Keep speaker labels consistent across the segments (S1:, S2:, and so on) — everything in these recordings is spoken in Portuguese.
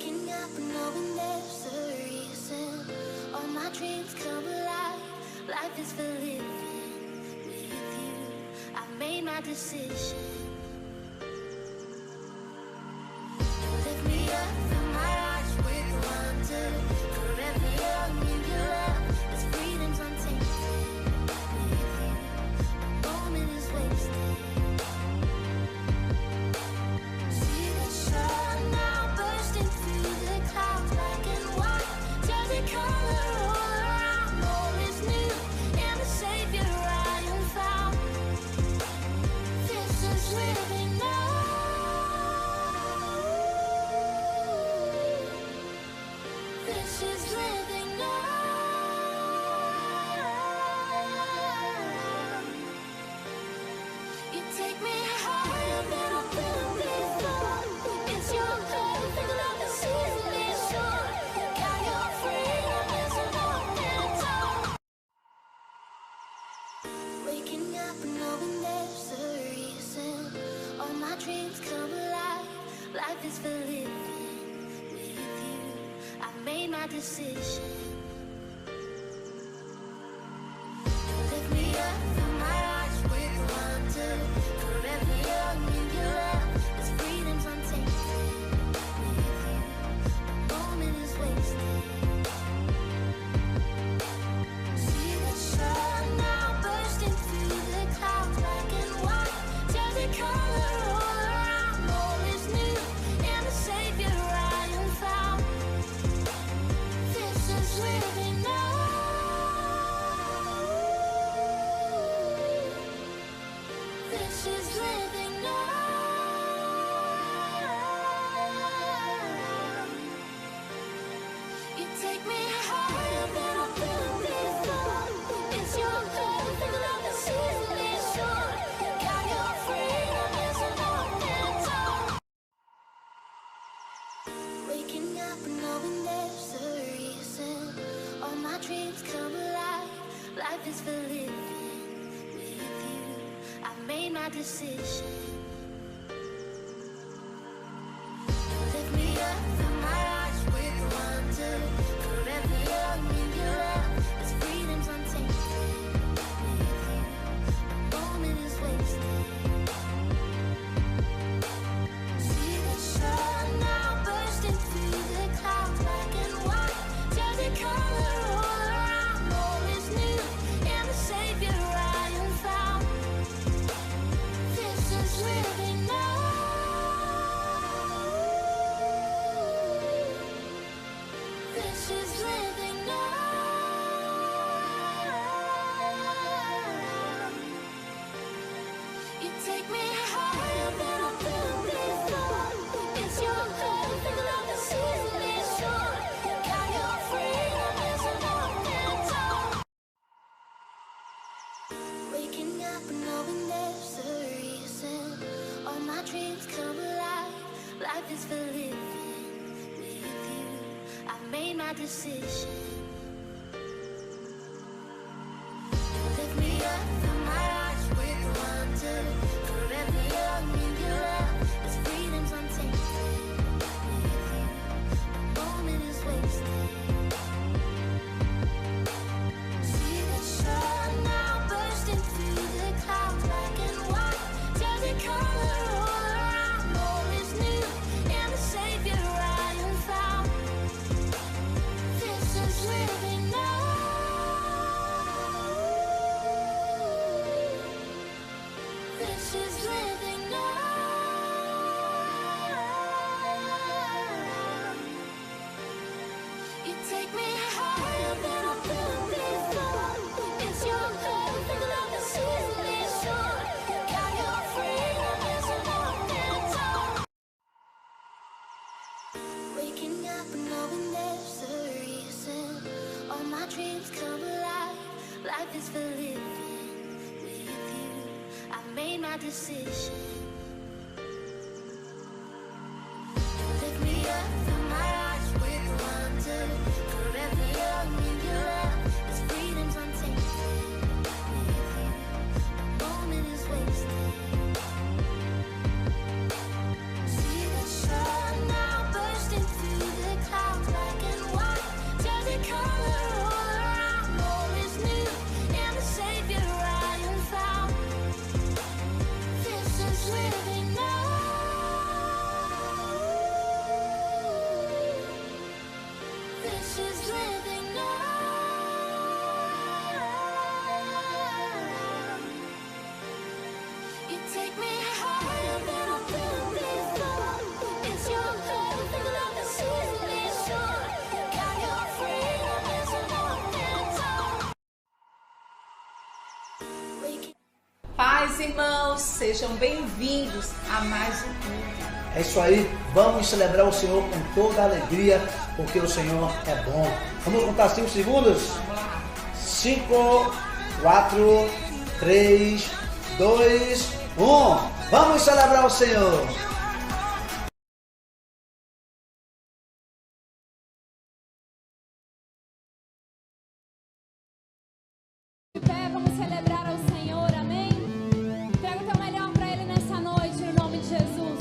S1: Waking up knowing there's a reason. All my dreams come alive. Life is for living with you. I've made my decision. You lift me up from my eyes with wonder. Forever young in your love. This freedom's untainted with you. The moment is wasted. See the sun now bursting through the clouds, black and white. Does it color all around? All is new, and the Savior I am found. This is living now. This is living now. You take me higher than I've been before. It's your perfect love that sees me soar. Got your freedom is an open door. Waking up knowing there's a reason. All my dreams come alive. Life is for living with you. I've made my decision. You lift me up from my eyes with wonder. Forever young in your love. This freedom's untainted with you. The moment is wasted. See the sun now bursting through the clouds, black and white. Does it color all around? All is new, and the Savior I am found. This is living now. This is living now. You take me higher than I've been before. It's your perfect love that sees me soar. Got your freedom is an open door. Waking up knowing there's a reason. All my dreams come alive. Life is for living with you. I've made my decision. You lift me up from my eyes with wonder. Forever young in your love. This freedom's untainted with you. The moment is wasted. See the sun now bursting through the clouds, black and white. Does it color all around? All is new, and the Savior I am found. This is living now. This is living now. You take me higher than I've been before. It's your perfect love that sees me soar. Got your freedom is an open door. Waking up knowing there's a reason. All my dreams come alive. Life is for living with you. I've made my decision. You lift me up from my eyes with wonder. Forever young in your love. This freedom's untainted with you. The moment is wasted. See the sun now bursting through the clouds, black and white. Does it color all around? All is new, and the Savior I am found. This is living now. This is living now. You take me higher than I've been before. It's your perfect love that sees me soar. Got your freedom is an open door. Waking up knowing there's a reason. All my dreams come alive. Life is for living with you. I've made my decision. You lift me up from my eyes with wonder. Forever young in your love. This freedom's untainted with you. The moment is wasted. See the sun now bursting through living on. You take me higher than I've been before. It's your love that sees me sure. Got your freedom is more than talk.
S2: Paz, irmãos, sejam bem-vindos a mais um culto.
S3: É isso aí, vamos celebrar o Senhor com toda a alegria, porque o Senhor é bom. Vamos contar 5 segundos?
S2: Vamos lá.
S3: 5, 4, 3, 2, 1. Vamos celebrar o Senhor.
S4: De pé, vamos celebrar ao Senhor, amém? Traga o teu melhor para Ele nessa noite, no nome de Jesus.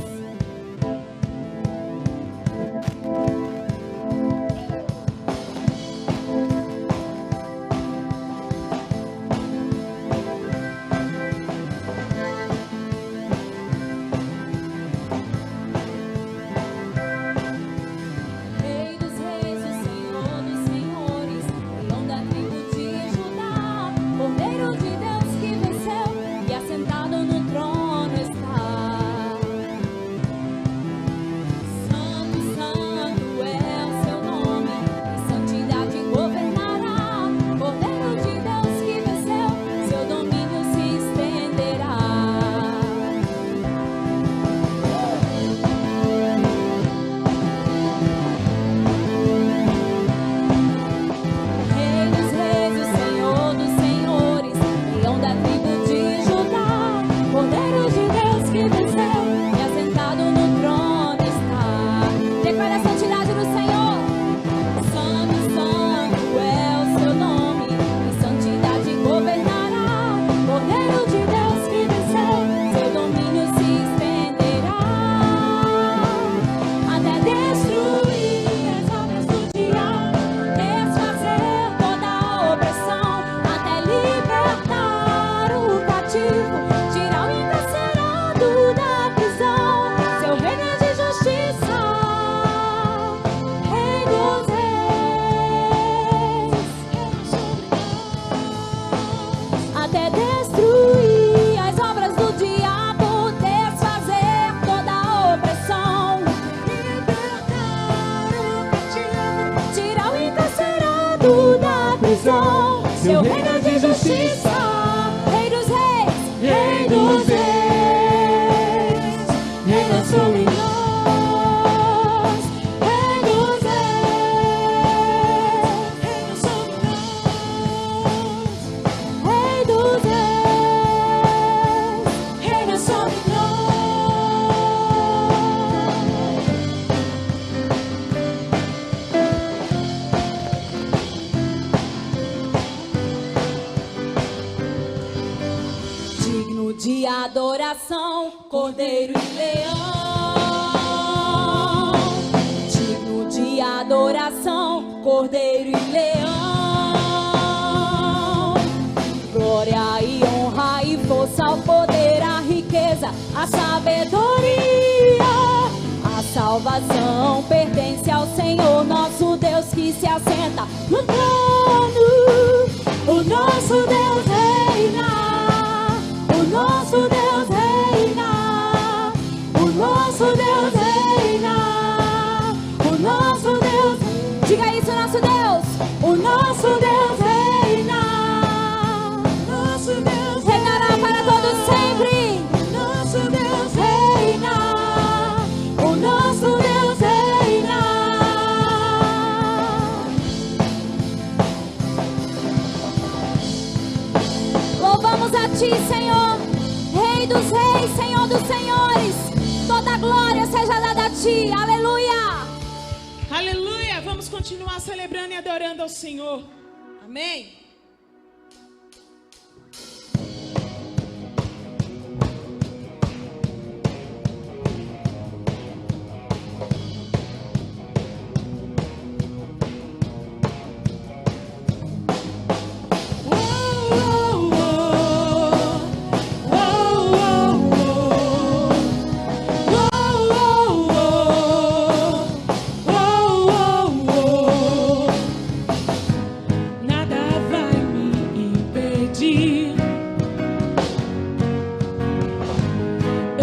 S4: Rei dos reis, o Senhor dos senhores, leão da tribo de Judá, Cordeiro de Deus que venceu e assentado no trono está. Santo, santo é o seu nome, em santidade governará. Cordeiro de Deus que venceu, seu domínio se estenderá. Rei dos reis, o Senhor dos senhores, leão da tribo de Judá, Cordeiro de Deus que venceu e assentado no trono está. Declare a santidade do Senhor. Santo, santo é o seu nome, em santidade governará. Cordeiro de Deus que venceu, seu domínio se estenderá até destruir as obras do diabo, desfazer toda a opressão, até libertar o cativo, tirar o encarcerado da prisão. Seu reino é de justiça, Rei dos reis, até destruir as obras do diabo, desfazer toda a opressão, libertar o cativo, tirar o encarcerado da prisão. Seu reino é de justiça, Rei dos reis, Rei dos reis, reina sobre nós. Rei dos reis, reina sobre nós. Rei dos reis, reina sobre nós. Digno de adoração, Cordeiro e Leão. Digno de adoração, Cordeiro e Leão. Glória e honra e força, o poder, a riqueza, a sabedoria. A salvação pertence ao Senhor, nosso Deus que se assenta no trono. O nosso Deus reina. O nosso Deus reina, o nosso Deus reina, o nosso Deus. Diga isso, nosso Deus, o nosso Deus reina, nosso Deus reinará para todos sempre. Nosso Deus reina, o nosso Deus reina. Louvamos a Ti, Senhor, Rei dos reis, Senhor dos senhores. Toda glória seja dada a Ti, aleluia.
S5: Aleluia! Vamos continuar celebrando e adorando ao Senhor. Amém?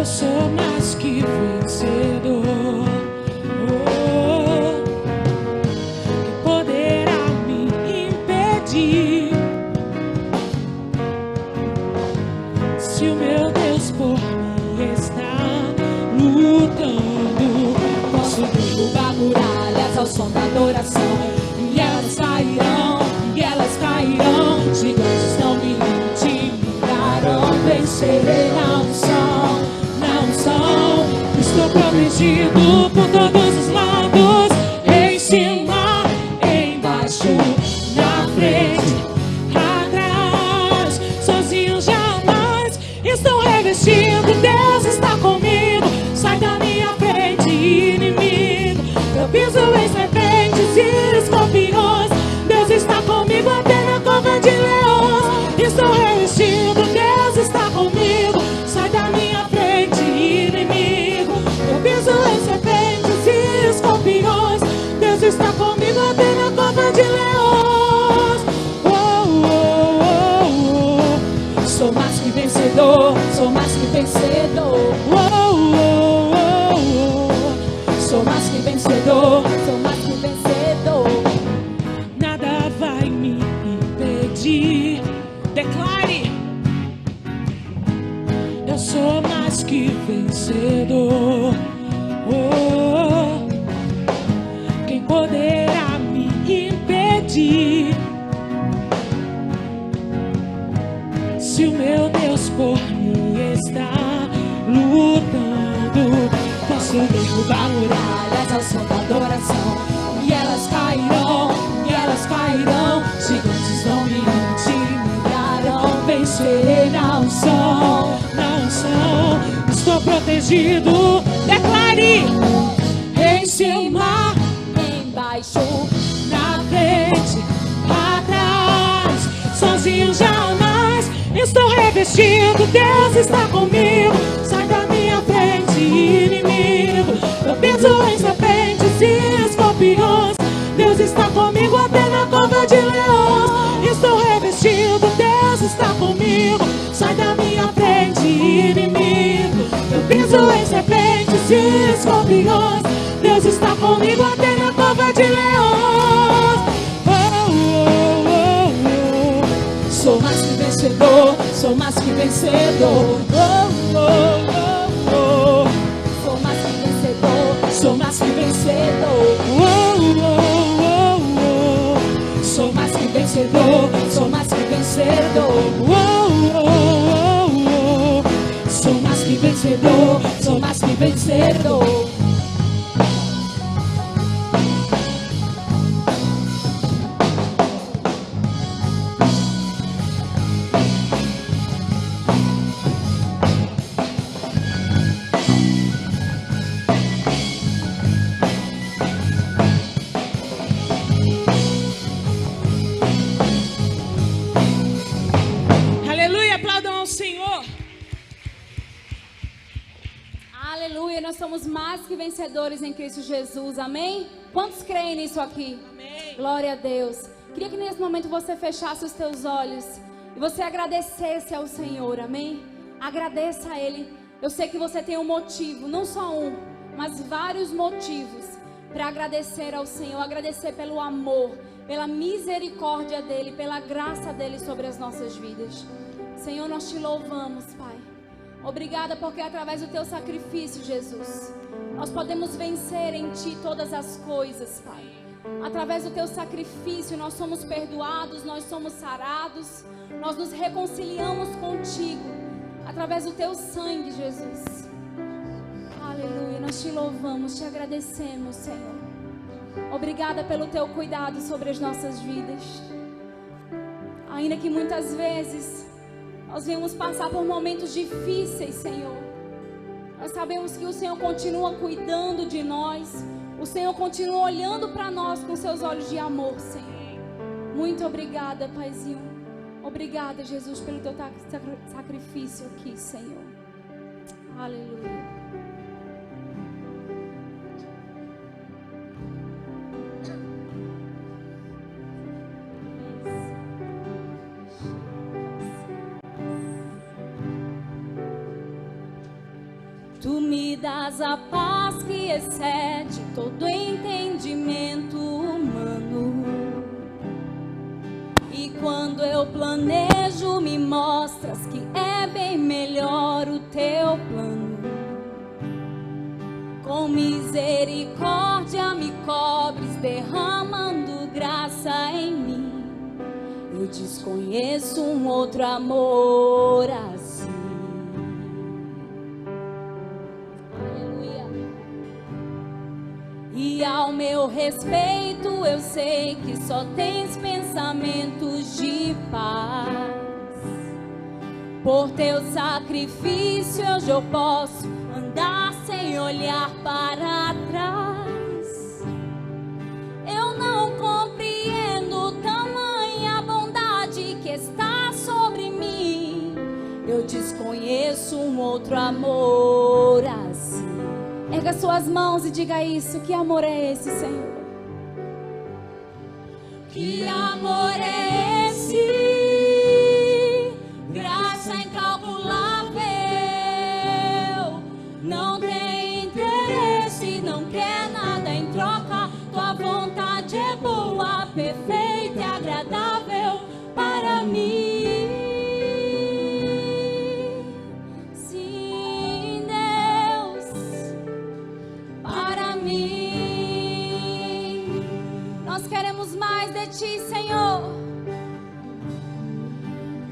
S5: sou mais que vencedor. Oh, quem poderá me impedir? Se o meu Deus por mim está lutando,
S4: Posso derrubar muralhas ao som da adoração, e elas cairão, gigantes não me intimidarão, vencerei, não são,
S5: estou protegido por todos os lados, em cima, embaixo, na frente, atrás, sozinho jamais estou revestido. Deus está comigo, sai da minha frente, inimigo. Eu piso em serpentes e escorpiões. Deus está comigo até na cova de leões. Estou revestido, Deus está comigo, sai da minha frente, inimigo. Eu piso em serpentes e escorpiões. Deus está comigo até na cova de leões. Oh, oh, oh, oh.
S4: sou mais que vencedor, sou mais que vencedor.
S5: Oh, oh, oh, oh.
S4: Sou mais que vencedor, sou mais que vencedor.
S5: Nada vai me impedir. Declare: eu sou mais que vencedor. Oh, quem poderá me impedir? Se o meu Deus por mim está lutando, posso derrubar
S4: Muralhas ao som da adoração, e elas cairão, gigantes não me intimidarão, vencerei, não são.
S5: Estou protegido. Declare: em cima,
S4: Embaixo,
S5: na frente, atrás, sozinho jamais estou revestido. Deus está comigo, sai da minha frente, inimigo. Eu piso em serpentes e escorpiões. Deus está comigo até na cova de leões. Estou revestido, Deus está comigo, sai da minha frente, inimigo. Eu piso em serpentes e escorpiões. Deus está comigo até na cova de leões. Oh, oh, oh, oh.
S4: sou mais que vencedor, sou mais que vencedor.
S5: Oh, oh, oh, oh.
S4: Sou mais que vencedor, sou mais que vencedor.
S5: Oh, oh, oh, oh.
S4: Sou mais que vencedor, sou mais que vencedor.
S5: Oh, oh, oh, oh.
S4: Sou mais que vencedor, sou mais que vencedor.
S5: Aleluia, aplaudam ao Senhor.
S4: Aleluia, nós somos mais que vencedores em Cristo Jesus, amém? Quantos creem nisso aqui?
S5: Amém.
S4: Glória a Deus. Queria que nesse momento você fechasse os teus olhos e você agradecesse ao Senhor, amém? Agradeça a Ele. Eu sei que você tem um motivo, não só um, mas vários motivos para agradecer ao Senhor. Agradecer pelo amor, pela misericórdia dEle, pela graça dEle sobre as nossas vidas. Senhor, nós te louvamos, Pai. Obrigada porque através do teu sacrifício, Jesus, nós podemos vencer em ti todas as coisas, Pai. Através do teu sacrifício nós somos perdoados, nós somos sarados, nós nos reconciliamos contigo. Através do teu sangue, Jesus. Aleluia, nós te louvamos, te agradecemos, Senhor. Obrigada pelo teu cuidado sobre as nossas vidas. Ainda que muitas vezes nós venhamos passar por momentos difíceis, Senhor, nós sabemos que o Senhor continua cuidando de nós. O Senhor continua olhando para nós com seus olhos de amor, Senhor. Muito obrigada, Paizinho. Obrigada, Jesus, pelo teu sacrifício aqui, Senhor. Aleluia. Tu me dás a paz que excede todo entendimento humano. E quando eu planejo, me mostras que é bem melhor o teu plano. Com misericórdia me cobres, derramando graça em mim. Eu desconheço um outro amor assim. E ao meu respeito eu sei que só tens pensamentos de paz. Por teu sacrifício hoje eu posso andar sem olhar para trás. Eu não compreendo tamanha bondade que está sobre mim. Eu desconheço um outro amor assim. Erga suas mãos e diga isso. Que amor é esse, Senhor? Que amor é esse? Graça incalculável. Não tem interesse, não quer nada em troca. Tua vontade é boa, perfeita e agradável para mim. Queremos mais de ti, Senhor.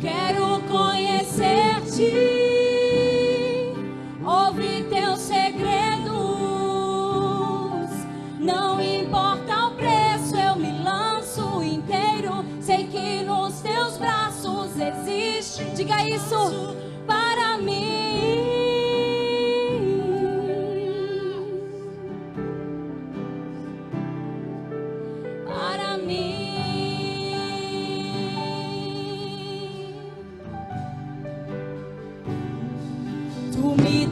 S4: Quero conhecer-te, ouvir teus segredos. Não importa o preço, eu me lanço inteiro. Sei que nos teus braços existe, diga isso, para mim.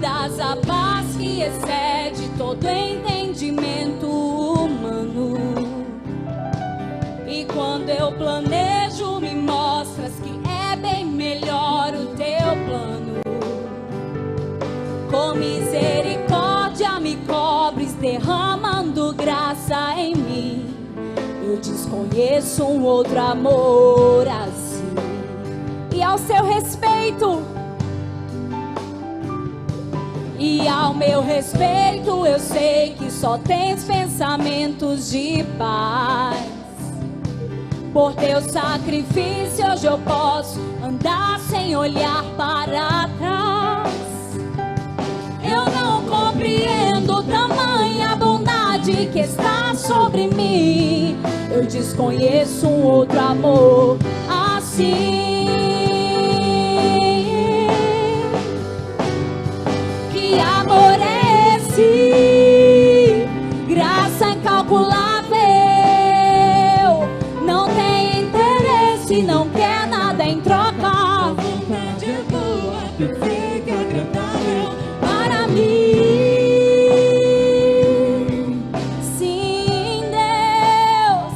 S4: Das a paz que excede todo entendimento humano. E quando eu planejo, me mostras que é bem melhor o teu plano. Com misericórdia me cobres, derramando graça em mim. Eu desconheço um outro amor assim. E ao seu respeito, e ao meu respeito, eu sei que só tens pensamentos de paz. Por teu sacrifício, hoje eu posso andar sem olhar para trás. Eu não compreendo tamanha bondade que está sobre mim. Eu desconheço um outro amor assim. Que amor é esse? Graça incalculável. Não tem interesse, não quer nada em troca. A vontade é boa, perfeita e agradável para mim. Sim, Deus,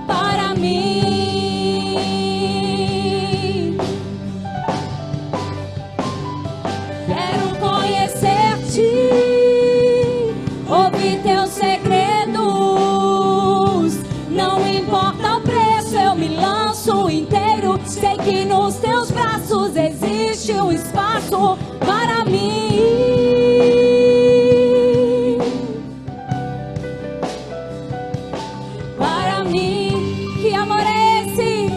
S4: para mim. Quero conhecer-te, ouvir teus segredos. Não importa o preço, eu me lanço inteiro. Sei que nos teus braços existe um espaço para mim. Para mim, que amor é esse?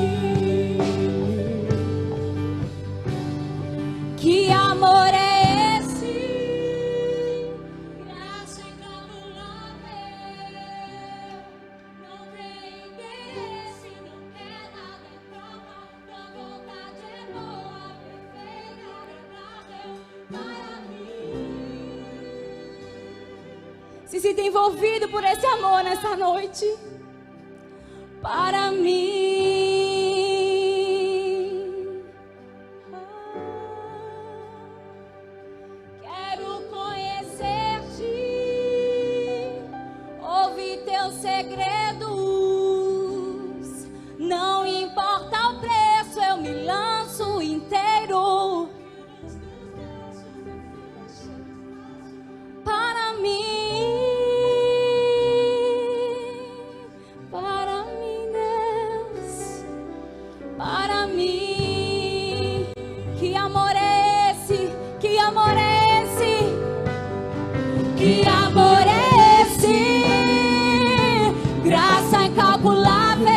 S4: Que amor é esse? Graça incalculável. Não tem interesse, não quer nada em troca. Tua vontade é boa, perfeita e agradável para mim. Se sinta envolvido por esse amor nessa noite. Para mim. Quero conhecer-te, ouvir teus segredos. Não importa o preço, eu me lanço inteiro. Que amor é esse? Graça incalculável.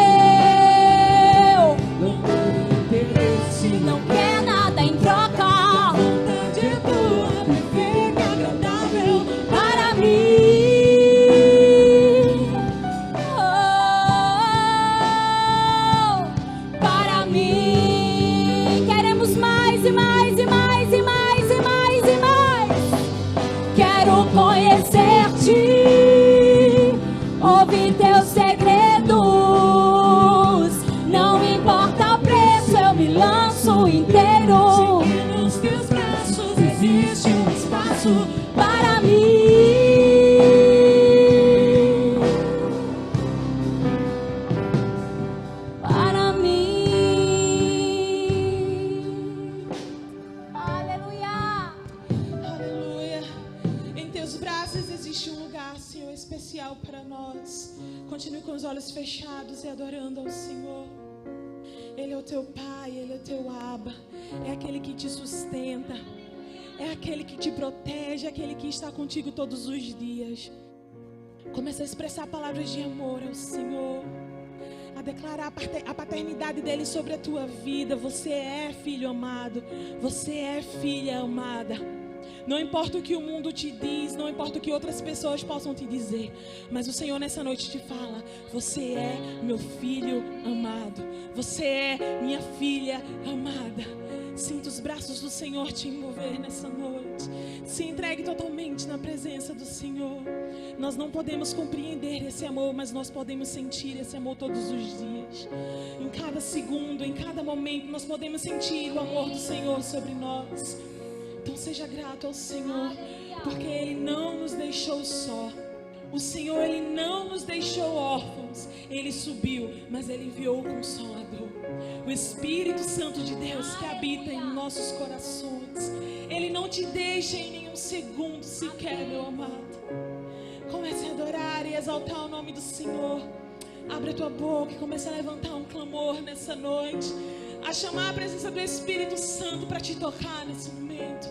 S5: Não tem interesse,
S4: Não quer nada em troca
S5: vontade é tua, perfeita e agradável.
S4: para mim. Oh, para mim. Queremos mais e mais e mais e mais e mais e mais. Quero conhecer-te, ouvir teus segredos. Não importa o preço, eu me lanço inteiro
S5: E nos teus braços existe um espaço.
S4: para mim. Para mim. Aleluia.
S5: Aleluia. Em teus braços existe um lugar, Senhor, especial para nós. Continue com os olhos fechados e adorando ao Senhor. Ele é o teu Pai, Ele é o teu Abba. É aquele que te sustenta. É aquele que te protege, é aquele que está contigo todos os dias. Comece a expressar palavras de amor ao Senhor. A declarar a paternidade dele sobre a tua vida. Você é filho amado. Você é filha amada. Não importa o que o mundo te diz, não importa o que outras pessoas possam te dizer, mas o Senhor nessa noite te fala: você é meu filho amado. Você é minha filha amada. Sinta os braços do Senhor te envolver nessa noite. Se entregue totalmente na presença do Senhor. Nós não podemos compreender esse amor, mas nós podemos sentir esse amor todos os dias. Em cada segundo, em cada momento, nós podemos sentir o amor do Senhor sobre nós. Então seja grato ao Senhor, porque Ele não nos deixou só. O Senhor, Ele não nos deixou órfãos. Ele subiu, mas Ele enviou o Consolador, o Espírito Santo de Deus que habita em nossos corações. Ele não te deixa em nenhum segundo sequer, meu amado. Comece a adorar e exaltar o nome do Senhor. Abre a tua boca e comece a levantar um clamor nessa noite, a chamar a presença do Espírito Santo para te tocar nesse momento.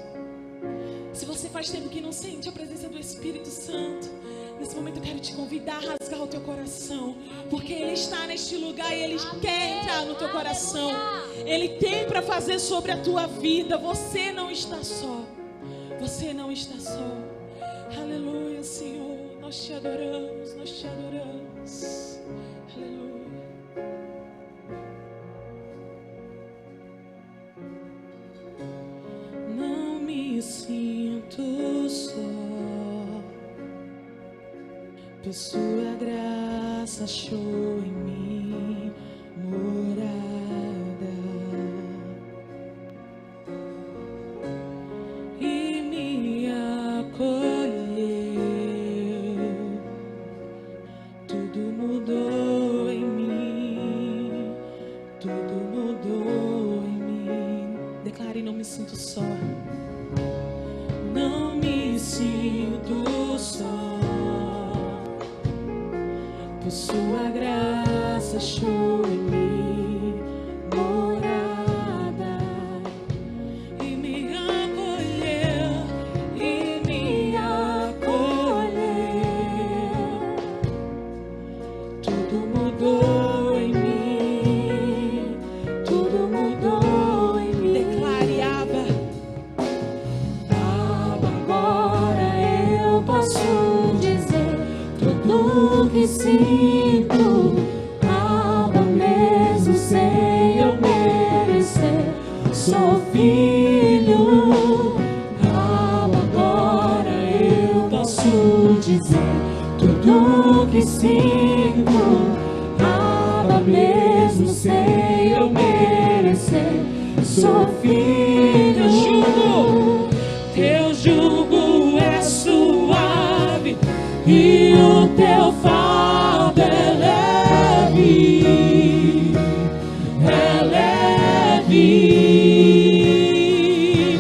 S5: Se você faz tempo que não sente a presença do Espírito Santo, nesse momento eu quero te convidar a rasgar o teu coração, porque Ele está neste lugar e Ele quer entrar no teu coração. Ele tem para fazer sobre a tua vida. Você não está só. Você não está só. Aleluia, Senhor. Nós te adoramos, nós te adoramos. Aleluia. Não me sinto só, por sua graça achou em mim morada. E me acolheu, tudo mudou em mim, tudo mudou em mim. Declare: não me sinto só. Não me sinto só, por sua graça achou em mim morada. E me acolheu, e me acolheu. Tudo mudou em mim, tudo mudou em mim. Declare: Abba.
S4: Agora eu posso dizer tudo que sinto, Abba, mesmo sem eu merecer. Sou filho, Abba, agora eu posso dizer tudo que sinto, Abba, mesmo sem eu merecer. Sou filho.
S5: Teu jugo é suave e o teu fardo é leve, é leve.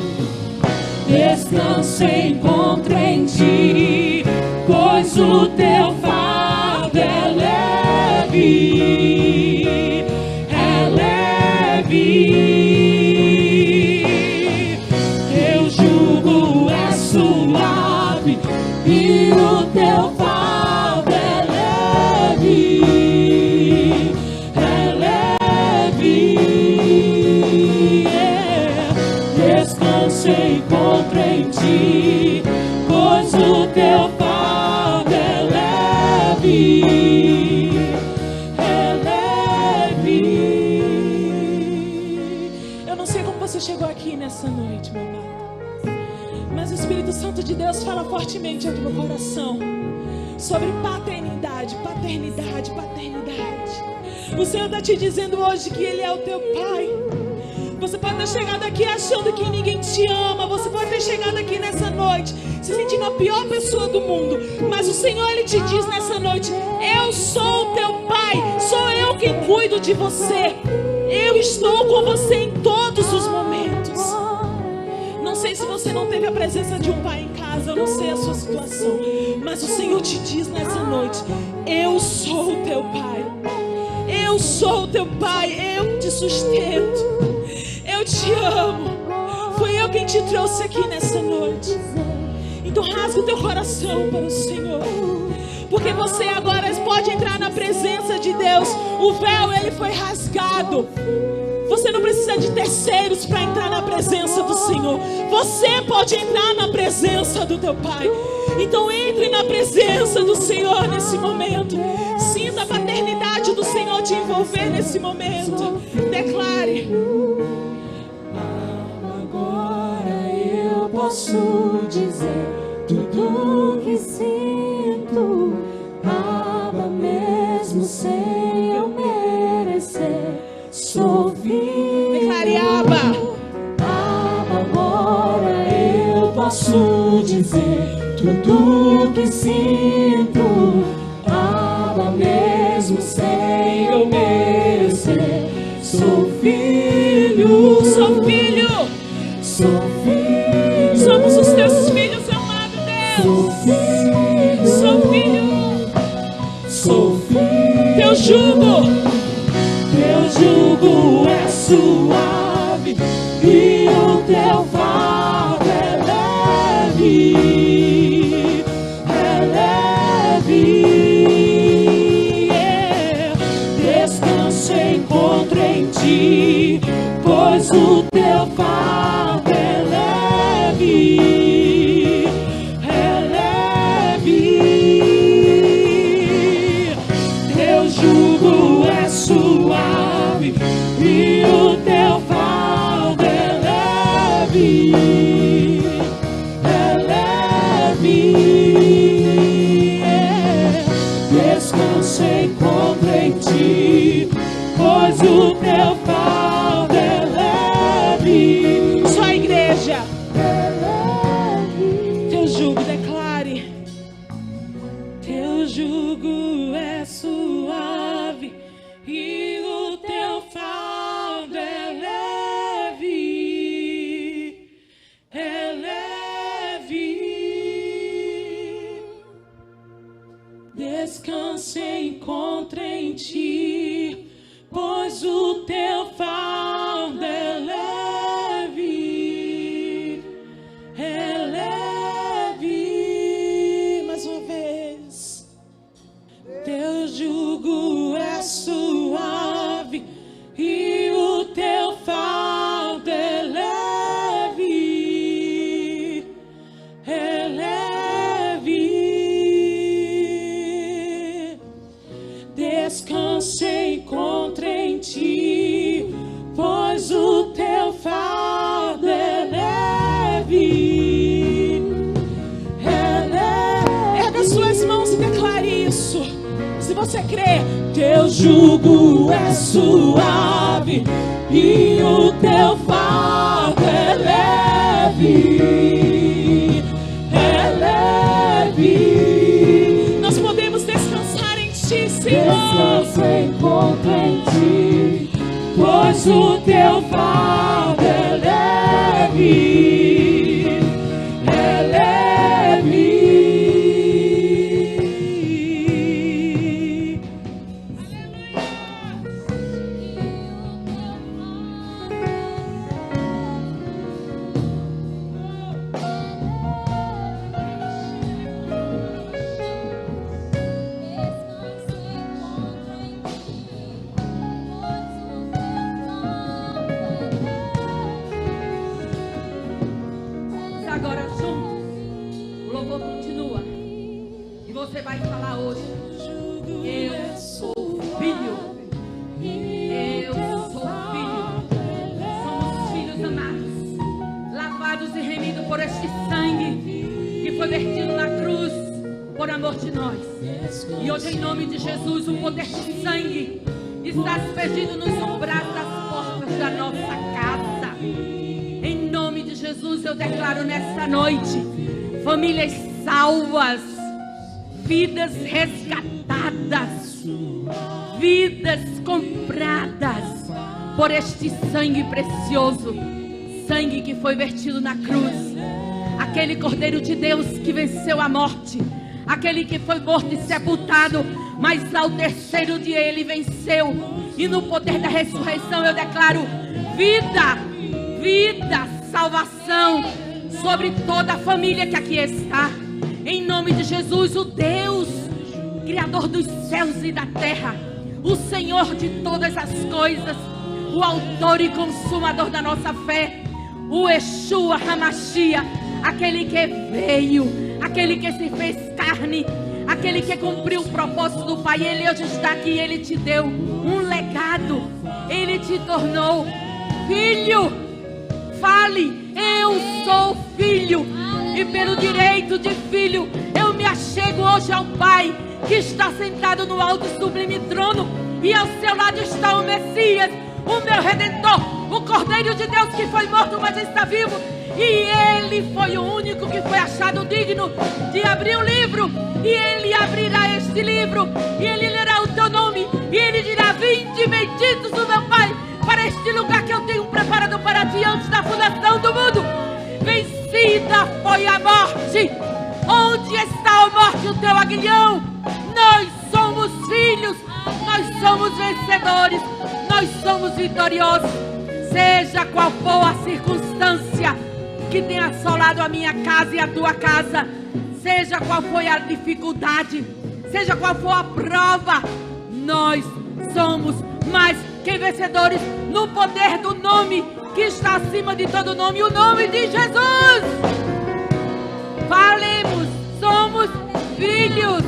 S5: Descansa e encontra em ti, pois o teu fardo é leve, é leve. Teu jugo é suave suave e o teu fardo é leve. É leve. Descanse e encontre em ti, pois o teu fardo é leve. É leve. Eu não sei como você chegou aqui nessa noite, meu amado, mas o Espírito Santo de Deus fala fortemente ao teu coração sobre paternidade, paternidade, paternidade. O Senhor está te dizendo hoje que Ele é o teu Pai. Você pode ter chegado aqui achando que ninguém te ama. Você pode ter chegado aqui nessa noite se sentindo a pior pessoa do mundo. Mas o Senhor, Ele te diz nessa noite: eu sou o teu Pai. Sou eu quem cuido de você. Eu estou com você em todos os momentos. Não sei se você não teve a presença de um pai em casa. Eu não sei a sua situação, mas o Senhor te diz nessa noite: eu sou o teu Pai. Eu sou o teu Pai. Eu te sustento. Eu te amo. Foi eu quem te trouxe aqui nessa noite. Então rasga o teu coração para o Senhor, porque você agora pode entrar na presença de Deus. O véu, ele foi rasgado. Você não precisa de terceiros para entrar na presença do Senhor. Você pode entrar na presença do teu Pai. Então entre na presença do Senhor nesse momento. Sinta a paternidade do Senhor te envolver nesse momento. Declare:
S4: Agora eu posso dizer tudo que sinto, Abba, mesmo sem eu merecer. Sou filho.
S5: declare: Abba.
S4: Abba, agora eu posso dizer tudo que sinto, Abba, mesmo sem eu merecer. Sou filho.
S5: Sou filho.
S4: Sou filho.
S5: Somos os teus filhos, amado Deus.
S4: Sou filho.
S5: Sou filho.
S4: Sou filho.
S5: Teu jugo
S4: é suave e o teu fardo é leve. É leve. Descanse e encontre em ti, pois o teu fardo é leve. É leve. Teu jugo é suave e o teu fardo é leve. É leve. Descanse e encontre em ti, pois o teu fardo é leve.
S5: Só a igreja.
S4: É leve.
S5: Teu jugo, declare. Teu jugo é suave e o teu fardo é leve. É leve. Descanse e encontre em ti, pois o teu fardo é leve. É leve. Mais uma vez. Teu jugo é suave e o teu fardo é leve. É leve. Descanse e encontre em ti, pois o teu fardo é leve. É leve. Erga suas mãos e declare isso. Se você crê, teu jugo é suave e o teu fardo é leve. É leve. Nós podemos descansar em ti, Senhor.
S4: Descanse e encontre em ti, pois o teu fardo é leve. É leve.
S2: você vai falar hoje: eu sou filho. Eu sou filho. Somos filhos amados, lavados e remidos por este sangue que foi vertido na cruz por amor de nós. E hoje, em nome de Jesus, o poder do sangue está aspergido nos umbrais das portas da nossa casa. Em nome de Jesus, eu declaro nesta noite famílias salvas, vidas resgatadas, vidas compradas por este sangue precioso, sangue que foi vertido na cruz, aquele Cordeiro de Deus que venceu a morte, aquele que foi morto e sepultado, mas ao terceiro dia ele venceu, e no poder da ressurreição eu declaro vida, vida, salvação sobre toda a família que aqui está. Em nome de Jesus, o Deus Criador dos céus e da terra, o Senhor de todas as coisas, o autor e consumador da nossa fé, o Yeshua HaMashiach, aquele que veio, aquele que se fez carne, aquele que cumpriu o propósito do Pai. Ele hoje está aqui, ele te deu um legado, ele te tornou filho. Fale: eu sou filho, e pelo direito de filho eu me achego hoje ao Pai, que está sentado no alto e sublime trono, e ao seu lado está o Messias, o meu Redentor, o Cordeiro de Deus que foi morto, mas está vivo. E ele foi o único que foi achado digno de abrir o livro, e ele abrirá este livro, e ele lerá o teu nome, e ele dirá: vinde benditos do meu Pai, para este lugar que eu tenho preparado para ti antes da fundação do mundo. Vencida foi a morte. Onde está a morte, o teu aguilhão? Nós somos filhos, nós somos vencedores, nós somos vitoriosos. Seja qual for a circunstância que tenha assolado a minha casa e a tua casa, seja qual for a dificuldade, seja qual for a prova, nós somos mais que vencedores no poder do nome que está acima de todo nome, o nome de Jesus. Falemos: somos filhos.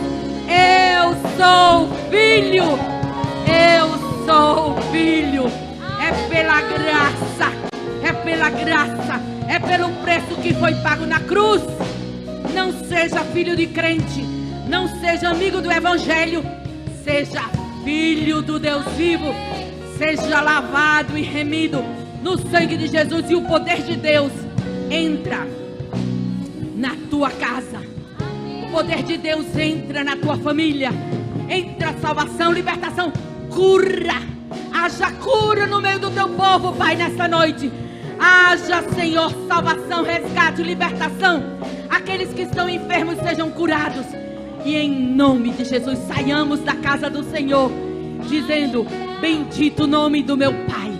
S2: Eu sou filho. Eu sou filho. É pela graça, é pela graça, é pelo preço que foi pago na cruz. Não seja filho de crente, não seja amigo do Evangelho, seja filho do Deus vivo, seja lavado e remido no sangue de Jesus, e o poder de Deus entra na tua casa. O poder de Deus entra na tua família. Entra salvação, libertação, cura. Haja cura no meio do teu povo, Pai, nesta noite. Haja, Senhor, salvação, resgate, libertação. Aqueles que estão enfermos sejam curados. E em nome de Jesus, saiamos da casa do Senhor dizendo: bendito o nome do meu Pai,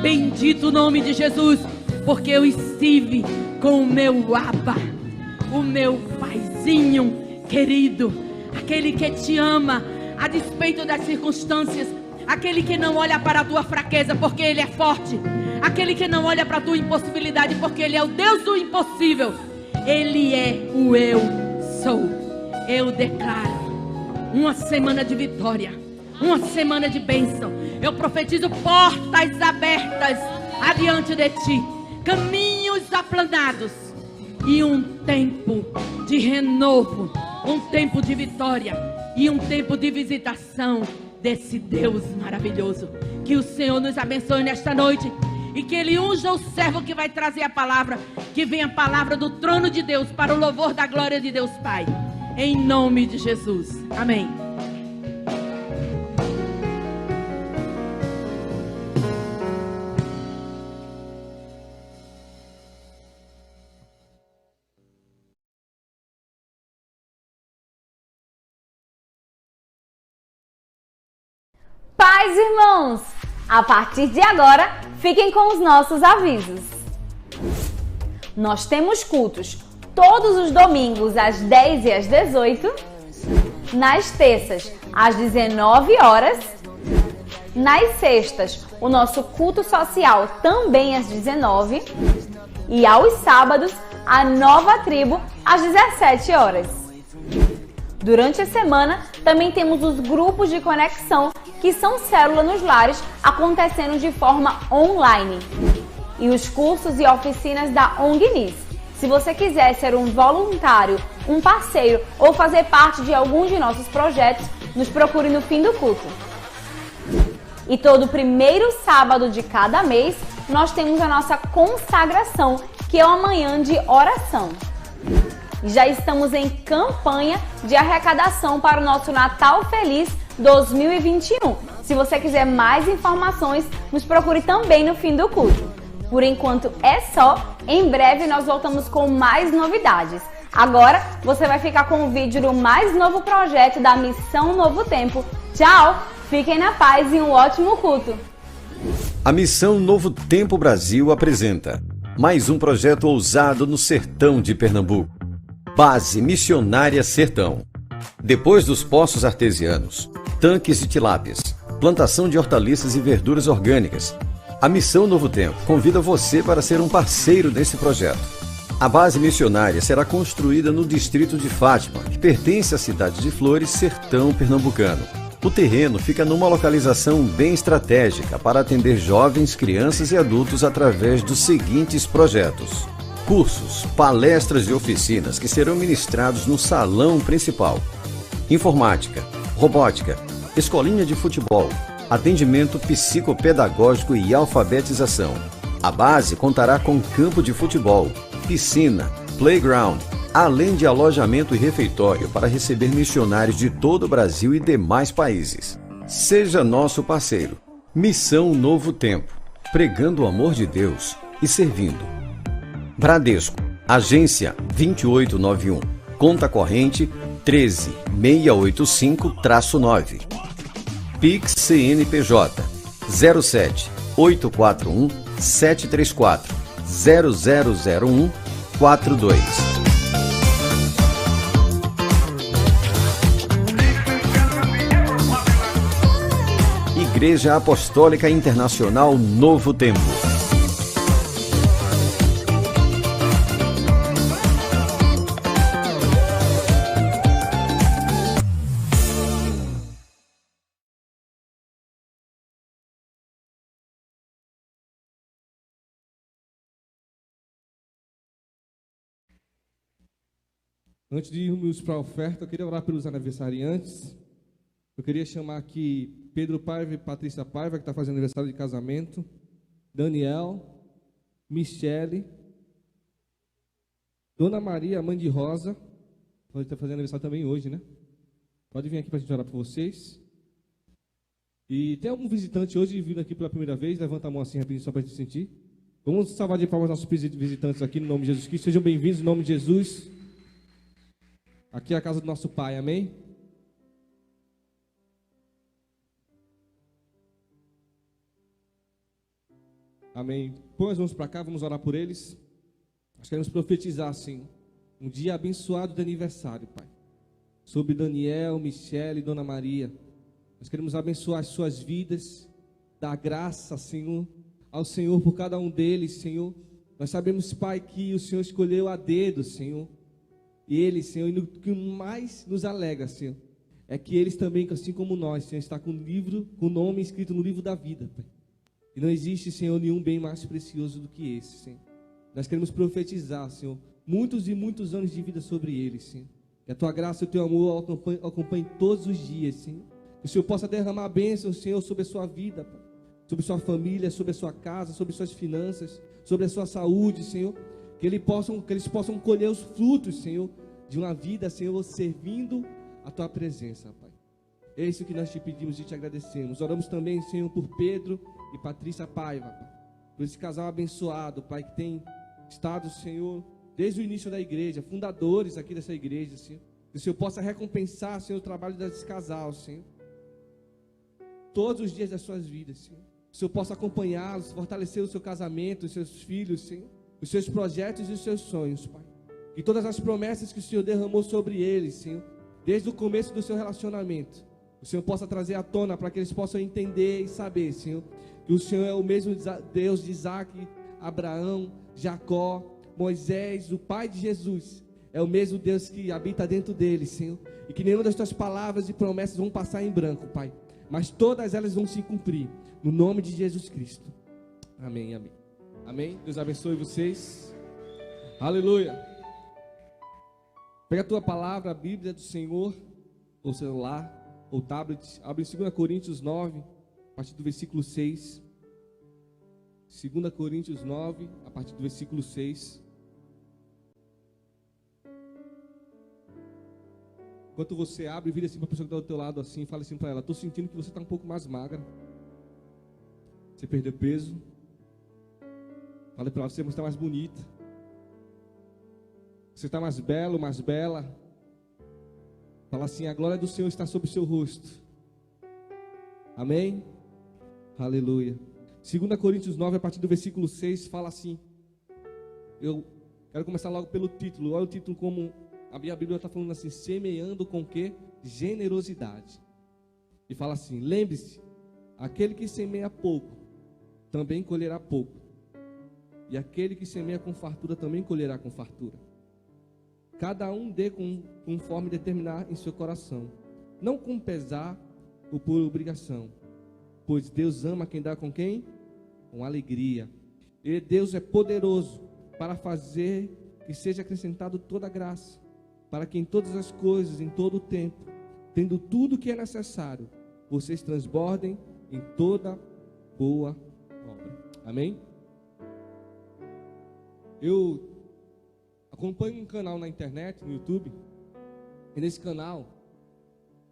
S2: bendito o nome de Jesus, porque eu estive com o meu Abba, o meu Paizinho querido, aquele que te ama a despeito das circunstâncias, aquele que não olha para a tua fraqueza porque Ele é forte, aquele que não olha para a tua impossibilidade porque Ele é o Deus do impossível. Ele é o eu sou. Eu declaro uma semana de vitória, uma semana de bênção. Eu profetizo portas abertas adiante de ti, caminhos aplanados, e um tempo de renovo, um tempo de vitória e um tempo de visitação desse Deus maravilhoso. Que o Senhor nos abençoe nesta noite, e que Ele unja o servo que vai trazer a palavra, que venha a palavra do trono de Deus para o louvor da glória de Deus Pai, em nome de Jesus. Amém.
S4: Paz, irmãos! A partir de agora, fiquem com os nossos avisos. Nós temos cultos todos os domingos às 10 e às 18, nas terças às 19 horas, nas sextas o nosso culto social também às 19 e aos sábados a Nova Tribo às 17 horas. Durante a semana, também temos os grupos de conexão, que são células nos lares, acontecendo de forma online. E os cursos e oficinas da ONG NIS. Se você quiser ser um voluntário, um parceiro ou fazer parte de algum de nossos projetos, nos procure no fim do culto. E todo primeiro sábado de cada mês, nós temos a nossa consagração, que é uma manhã de oração. Já estamos em campanha de arrecadação para o nosso Natal Feliz 2021. Se você quiser mais informações, nos procure também no fim do culto. Por enquanto é só, em breve nós voltamos com mais novidades. Agora você vai ficar com o vídeo do mais novo projeto da Missão Novo Tempo. Tchau, fiquem na paz e um ótimo culto.
S6: A Missão Novo Tempo Brasil apresenta mais um projeto ousado no sertão de Pernambuco. Base Missionária Sertão. Depois dos poços artesianos, tanques de tilápias, plantação de hortaliças e verduras orgânicas, a Missão Novo Tempo convida você para ser um parceiro desse projeto. A base missionária será construída no distrito de Fátima, que pertence à cidade de Flores, sertão pernambucano. O terreno fica numa localização bem estratégica para atender jovens, crianças e adultos através dos seguintes projetos: cursos, palestras e oficinas que serão ministrados no salão principal, informática, robótica, escolinha de futebol, atendimento psicopedagógico e alfabetização. A base contará com campo de futebol, piscina, playground, além de alojamento e refeitório para receber missionários de todo o Brasil e demais países. Seja nosso parceiro. Missão Novo Tempo, pregando o amor de Deus e servindo. Bradesco, agência 2891, conta corrente 13685-9. Pix CNPJ 07 841 734 0001 42. Igreja Apostólica Internacional Novo Tempo.
S7: Antes de irmos para a oferta, eu queria orar pelos aniversariantes. Eu queria chamar aqui Pedro Paiva e Patrícia Paiva, que está fazendo aniversário de casamento. Daniel, Michele, Dona Maria, mãe de Rosa, pode estar fazendo aniversário também hoje, né? Pode vir aqui para a gente orar por vocês. E tem algum visitante hoje vindo aqui pela primeira vez? Levanta a mão assim rapidinho só para a gente sentir. Vamos salvar de palmas nossos visitantes aqui no nome de Jesus Cristo. Sejam bem-vindos no nome de Jesus. Aqui é a casa do nosso Pai, amém? Amém. Põe as mãos para cá, vamos orar por eles. Nós queremos profetizar, assim, um dia abençoado de aniversário, Pai. Sobre Daniel, Michele e Dona Maria. Nós queremos abençoar as suas vidas, dar graça, Senhor, ao Senhor por cada um deles, Senhor. Nós sabemos, Pai, que o Senhor escolheu a dedo, Senhor. E eles, Senhor, e o que mais nos alegra, Senhor, é que eles também, assim como nós, Senhor, está com o nome escrito no livro da vida, Pai. E não existe, Senhor, nenhum bem mais precioso do que esse, Senhor. Nós queremos profetizar, Senhor, muitos e muitos anos de vida sobre eles, Senhor. Que a Tua graça e o Teu amor acompanhem todos os dias, Senhor. Que o Senhor possa derramar a bênção, Senhor, sobre a sua vida, Pai. Sobre sua família, sobre a sua casa, sobre suas finanças, sobre a sua saúde, Senhor. Que eles possam colher os frutos, Senhor, de uma vida, Senhor, servindo a Tua presença, Pai. É isso que nós te pedimos e te agradecemos. Oramos também, Senhor, por Pedro e Patrícia Paiva, Pai. Por esse casal abençoado, Pai, que tem estado, Senhor, desde o início da igreja, fundadores aqui dessa igreja, Senhor. Que o Senhor possa recompensar, Senhor, o trabalho desse casal, Senhor. Todos os dias das suas vidas, Senhor. Que o Senhor possa acompanhá-los, fortalecer o seu casamento, os seus filhos, Senhor. Os seus projetos e os seus sonhos, Pai. E todas as promessas que o Senhor derramou sobre eles, Senhor, desde o começo do seu relacionamento, o Senhor possa trazer à tona para que eles possam entender e saber, Senhor, que o Senhor é o mesmo Deus de Isaac, Abraão, Jacó, Moisés, o Pai de Jesus. é o mesmo Deus que habita dentro deles, Senhor. E que nenhuma das tuas palavras e promessas vão passar em branco, Pai. Mas todas elas vão se cumprir. No nome de Jesus Cristo. Amém, amém. Amém. Deus abençoe vocês. Aleluia. Pega a tua palavra, a Bíblia do Senhor, ou celular, ou tablet. Abre em 2 Coríntios 9, a partir do versículo 6. 2 Coríntios 9, a partir do versículo 6. Enquanto você abre, vira assim para a pessoa que está do teu lado assim, fala assim para ela: estou sentindo que você está um pouco mais magra. Você perdeu peso. Fala para ela: você está mais bonita. Você está mais belo, mais bela. Fala assim: a glória do Senhor está sobre o seu rosto. Amém? Aleluia. 2 Coríntios 9, a partir do versículo 6, fala assim. Eu quero começar logo pelo título. Olha o título, como a minha Bíblia está falando assim: semeando com que? Generosidade. E fala assim: lembre-se, aquele que semeia pouco, também colherá pouco. E aquele que semeia com fartura, também colherá com fartura. Cada um dê conforme determinar em seu coração, não com pesar ou por obrigação, pois Deus ama quem dá com quem? Com alegria. E Deus é poderoso para fazer que seja acrescentado toda graça, para que em todas as coisas, em todo o tempo, tendo tudo o que é necessário, vocês transbordem em toda boa obra. Amém? Eu acompanho um canal na internet, no YouTube, e nesse canal,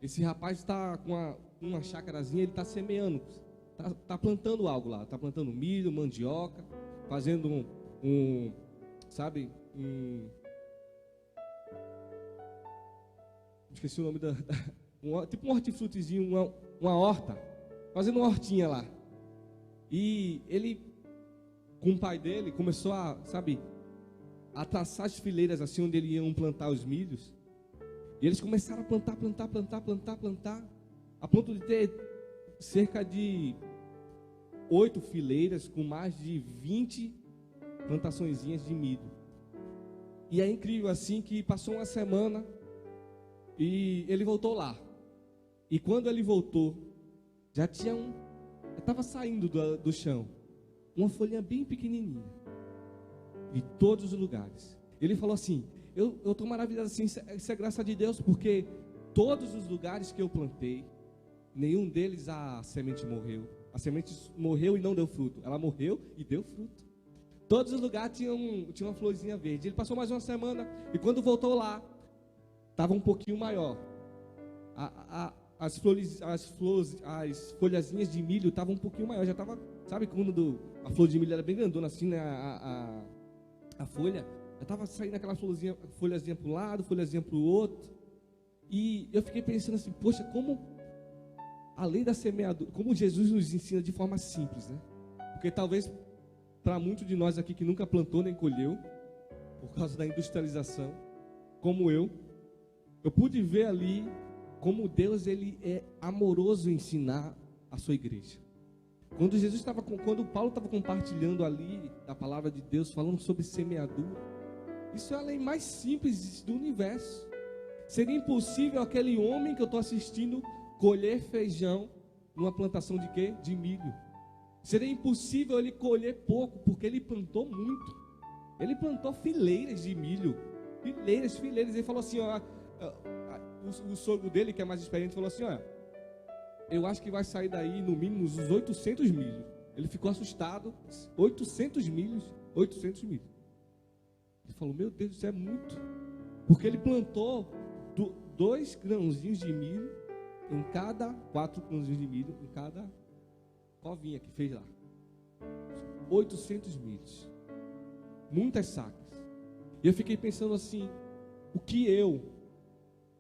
S7: esse rapaz está com uma chácarazinha, ele está semeando, está plantando algo lá, está plantando milho, mandioca, fazendo esqueci o nome tipo um hortifrutezinho, uma horta, fazendo uma hortinha lá. E ele, com o pai dele, começou a traçar as fileiras assim, onde eles iam plantar os milhos. E eles começaram a plantar, a ponto de ter cerca de 8 fileiras com mais de 20 plantaçõezinhas de milho. E é incrível assim que passou uma semana e ele voltou lá. E quando ele voltou, já estava saindo do chão uma folhinha bem pequenininha, de todos os lugares. Ele falou assim: eu estou maravilhado assim, isso é graça de Deus, porque todos os lugares que eu plantei, nenhum deles a semente morreu. A semente morreu e não deu fruto. Ela morreu e deu fruto. Todos os lugares tinham uma florzinha verde. Ele passou mais uma semana e quando voltou lá, estava um pouquinho maior. As folhazinhas de milho estavam um pouquinho maior. Já estava, sabe quando a flor de milho era bem grandona assim, né? A folha, já estava saindo aquela folhazinha para um lado, folhazinha para o outro. E eu fiquei pensando assim: poxa, como a lei da semeadura, como Jesus nos ensina de forma simples, né? Porque talvez para muitos de nós aqui que nunca plantou nem colheu, por causa da industrialização, como eu pude ver ali como Deus, ele é amoroso em ensinar a sua igreja. Quando Paulo estava compartilhando ali a palavra de Deus, falando sobre semeadura, isso é a lei mais simples do universo. Seria impossível aquele homem que eu estou assistindo colher feijão numa plantação de quê? De milho. Seria impossível ele colher pouco, porque ele plantou muito. Ele plantou fileiras de milho, fileiras. Ele falou assim, ó, o sogro dele, que é mais experiente, falou assim: ó, eu acho que vai sair daí no mínimo uns 800 milhos. Ele ficou assustado. 800 milhos. Ele falou: meu Deus, isso é muito. Porque ele plantou 2 grãozinhos de milho em cada 4 grãozinhos de milho em cada covinha que fez lá. 800 milhos. Muitas sacas. E eu fiquei pensando assim: o que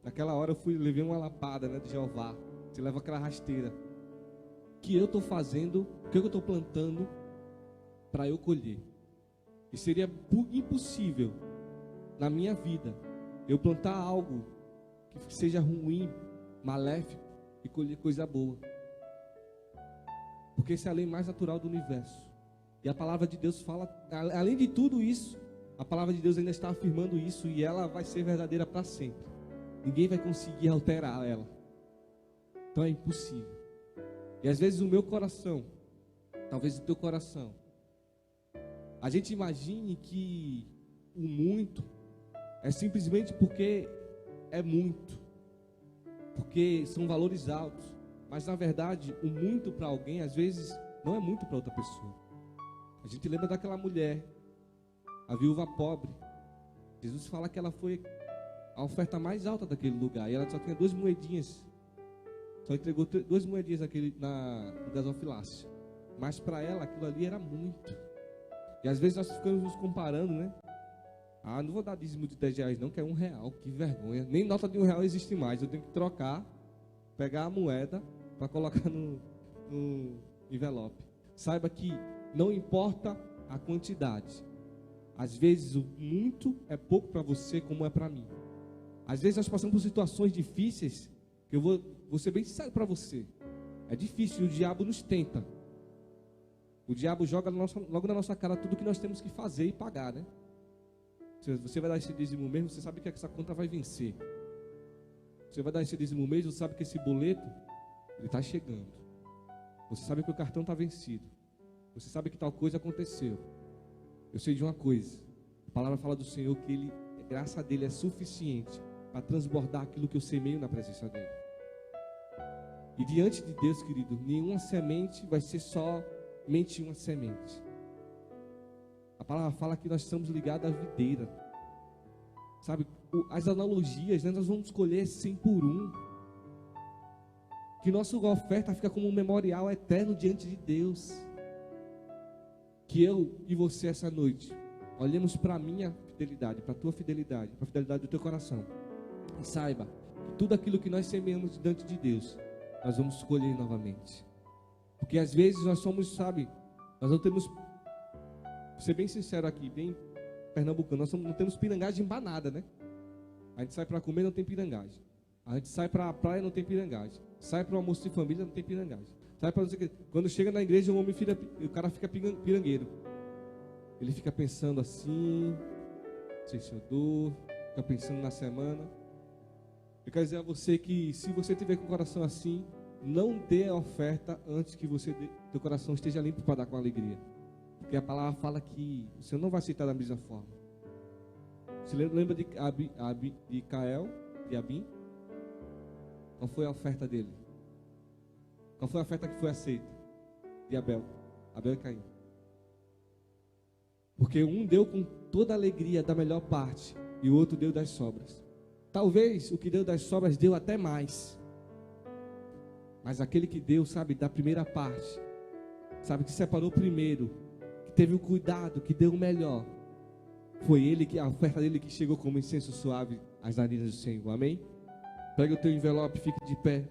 S7: naquela hora levei uma lapada, né, de Jeová. Você leva aquela rasteira. O que eu estou fazendo, o que eu estou plantando para eu colher? E seria impossível na minha vida eu plantar algo que seja ruim, maléfico, e colher coisa boa. Porque essa é a lei mais natural do universo. E a palavra de Deus fala, além de tudo isso, A palavra de Deus ainda está afirmando isso e ela vai ser verdadeira para sempre. Ninguém vai conseguir alterar ela. Então é impossível. E às vezes o meu coração, talvez o teu coração, a gente imagine que o muito é simplesmente porque é muito, porque são valores altos. Mas na verdade, o muito para alguém, às vezes, não é muito para outra pessoa. A gente lembra daquela mulher, a viúva pobre. Jesus fala que ela foi a oferta mais alta daquele lugar. E ela só tinha 2 moedinhas. Só entregou 2 moedinhas no gasofilácio. Mas para ela, aquilo ali era muito. E às vezes nós ficamos nos comparando, né? Ah, não vou dar dízimo de R$10 não, que é R$1. Que vergonha. Nem nota de R$1 existe mais. Eu tenho que trocar, pegar a moeda para colocar no envelope. Saiba que não importa a quantidade. Às vezes o muito é pouco para você, como é para mim. Às vezes nós passamos por situações difíceis, que eu vou ser bem sincero para você. É difícil, o diabo nos tenta. O diabo joga logo na nossa cara tudo que nós temos que fazer e pagar, né? Você vai dar esse dízimo mesmo, você sabe que essa conta vai vencer. Você vai dar esse dízimo mesmo, você sabe que esse boleto, ele está chegando. Você sabe que o cartão está vencido. Você sabe que tal coisa aconteceu. Eu sei de uma coisa. A palavra fala do Senhor que a graça dele é suficiente para transbordar aquilo que eu semeio na presença dele. E diante de Deus, querido, nenhuma semente vai ser somente uma semente. A palavra fala que nós estamos ligados à videira. Sabe, as analogias, né, nós vamos escolher 100 por 1. Que nossa oferta fica como um memorial eterno diante de Deus. Que eu e você essa noite olhemos para a minha fidelidade, para a tua fidelidade, para a fidelidade do teu coração. E saiba que tudo aquilo que nós semeamos diante de Deus, nós vamos escolher novamente. Porque às vezes nós somos, sabe, nós não temos, vou ser bem sincero aqui, bem pernambucano, nós não temos pirangagem embanada, né? A gente sai para comer, não tem pirangagem. A gente sai para a praia, não tem pirangagem. Sai para o almoço de família, não tem pirangagem. Sai para não sei o que. Quando chega na igreja, o cara fica pirangueiro. Ele fica pensando assim, não sei se eu dou, fica pensando na semana. Eu quero dizer a você que se você tiver com o coração assim, não dê a oferta antes que teu coração esteja limpo para dar com alegria. Porque a palavra fala que o Senhor não vai aceitar da mesma forma. Você lembra de Cael, de Abim? Qual foi a oferta dele? Qual foi a oferta que foi aceita? De Abel e Caim. Porque um deu com toda a alegria da melhor parte e o outro deu das sobras. Talvez o que deu das sobras deu até mais. Mas aquele que deu, sabe, da primeira parte, sabe, que separou primeiro, que teve o cuidado, que deu o melhor, foi ele, a oferta dele que chegou como incenso suave às narinas do Senhor. Amém? Pega o teu envelope, fique de pé.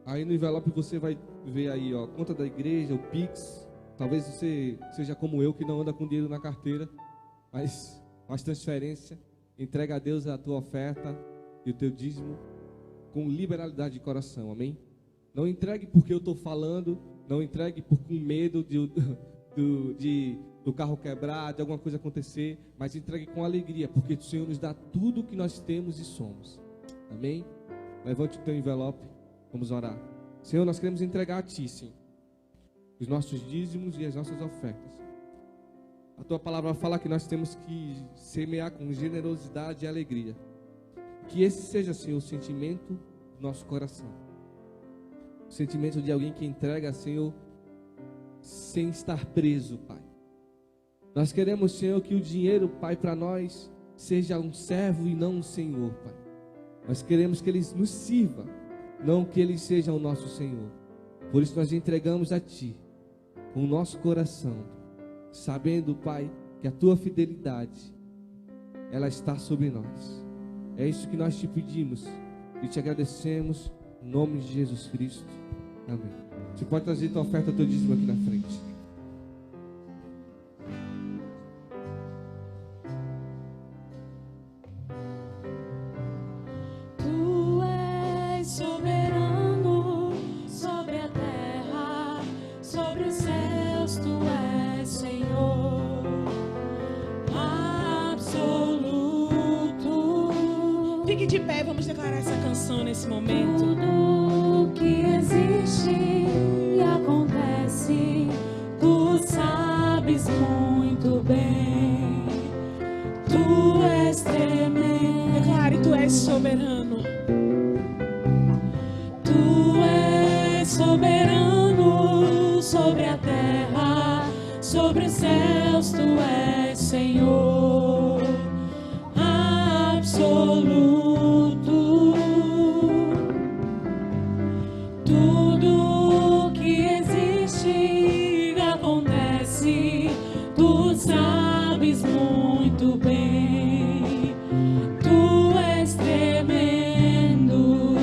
S7: Aí no envelope você vai ver aí, ó, conta da igreja, o Pix. Talvez você seja como eu, que não anda com dinheiro na carteira, mas faz transferência, entrega a Deus a tua oferta e o teu dízimo com liberalidade de coração, amém? Não entregue porque eu estou falando, não entregue com medo do carro quebrar, de alguma coisa acontecer, mas entregue com alegria, porque o Senhor nos dá tudo o que nós temos e somos, amém? Levante o teu envelope, vamos orar. Senhor, nós queremos entregar a Ti, sim, os nossos dízimos e as nossas ofertas. A Tua palavra fala que nós temos que semear com generosidade e alegria. Que esse seja, Senhor, o sentimento do nosso coração. O sentimento de alguém que entrega, Senhor, sem estar preso, Pai. Nós queremos, Senhor, que o dinheiro, Pai, para nós seja um servo e não um Senhor, Pai. Nós queremos que Ele nos sirva, não que Ele seja o nosso Senhor. Por isso nós entregamos a Ti, com o nosso coração, sabendo, Pai, que a Tua fidelidade, ela está sobre nós. É isso que nós te pedimos e te agradecemos em nome de Jesus Cristo. Amém. Você pode trazer tua oferta, teu dízimo aqui na frente.
S5: Tu és soberano sobre a terra, sobre os céus, Tu és. Fique de pé, vamos declarar essa canção nesse momento.
S4: Tudo que existe e acontece, tu sabes muito bem. Tu és tremendo.
S5: Declare, tu és soberano.
S4: Tu és soberano sobre a terra, sobre os céus. Tu és Senhor absoluto. Tudo que existe e acontece, tu sabes muito bem. Tu és tremendo.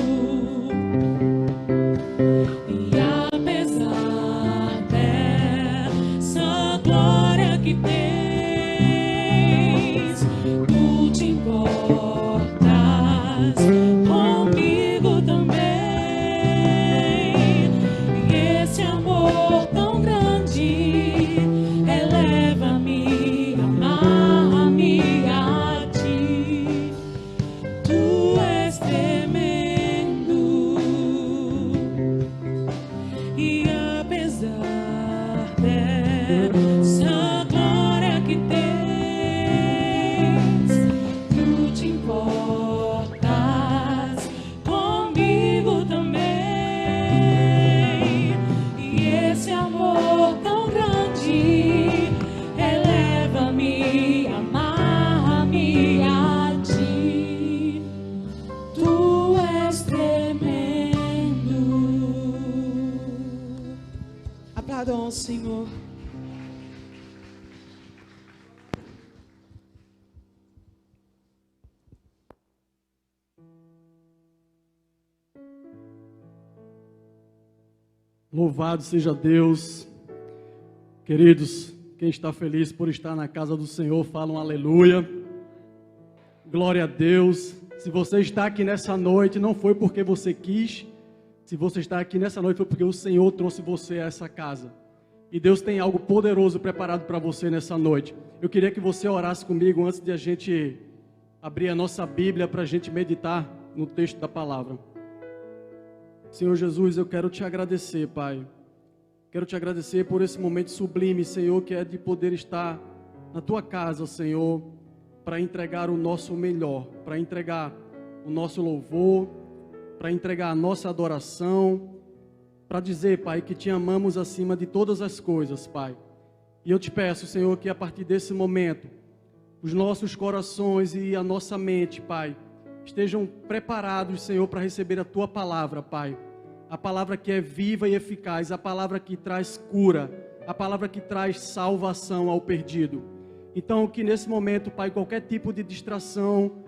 S4: E apesar dessa glória que tens, tu te importas comigo também. E esse amor tão grande eleva-me, amarra-me a ti. Tu és tremendo. E apesar dessa glória que tens, tu te importas comigo também. E esse amor tão grande eleva-me, amarra-me a ti. Tu és tremendo.
S5: Aplaudam ao Senhor.
S8: Louvado seja Deus. Queridos, quem está feliz por estar na casa do Senhor, fala um aleluia. Glória a Deus. Se você está aqui nessa noite, não foi porque você quis. Se você está aqui nessa noite, foi porque o Senhor trouxe você a essa casa. E Deus tem algo poderoso preparado para você nessa noite. Eu queria que você orasse comigo antes de a gente abrir a nossa Bíblia para a gente meditar no texto da palavra. Senhor Jesus, eu quero te agradecer, Pai. Quero te agradecer por esse momento sublime, Senhor, que é de poder estar na tua casa, Senhor, para entregar o nosso melhor, para entregar o nosso louvor, para entregar a nossa adoração, para dizer, Pai, que te amamos acima de todas as coisas, Pai. E eu te peço, Senhor, que a partir desse momento, os nossos corações e a nossa mente, Pai, estejam preparados, Senhor, para receber a tua palavra, Pai. A palavra que é viva e eficaz, a palavra que traz cura, a palavra que traz salvação ao perdido. Então, que nesse momento, Pai, qualquer tipo de distração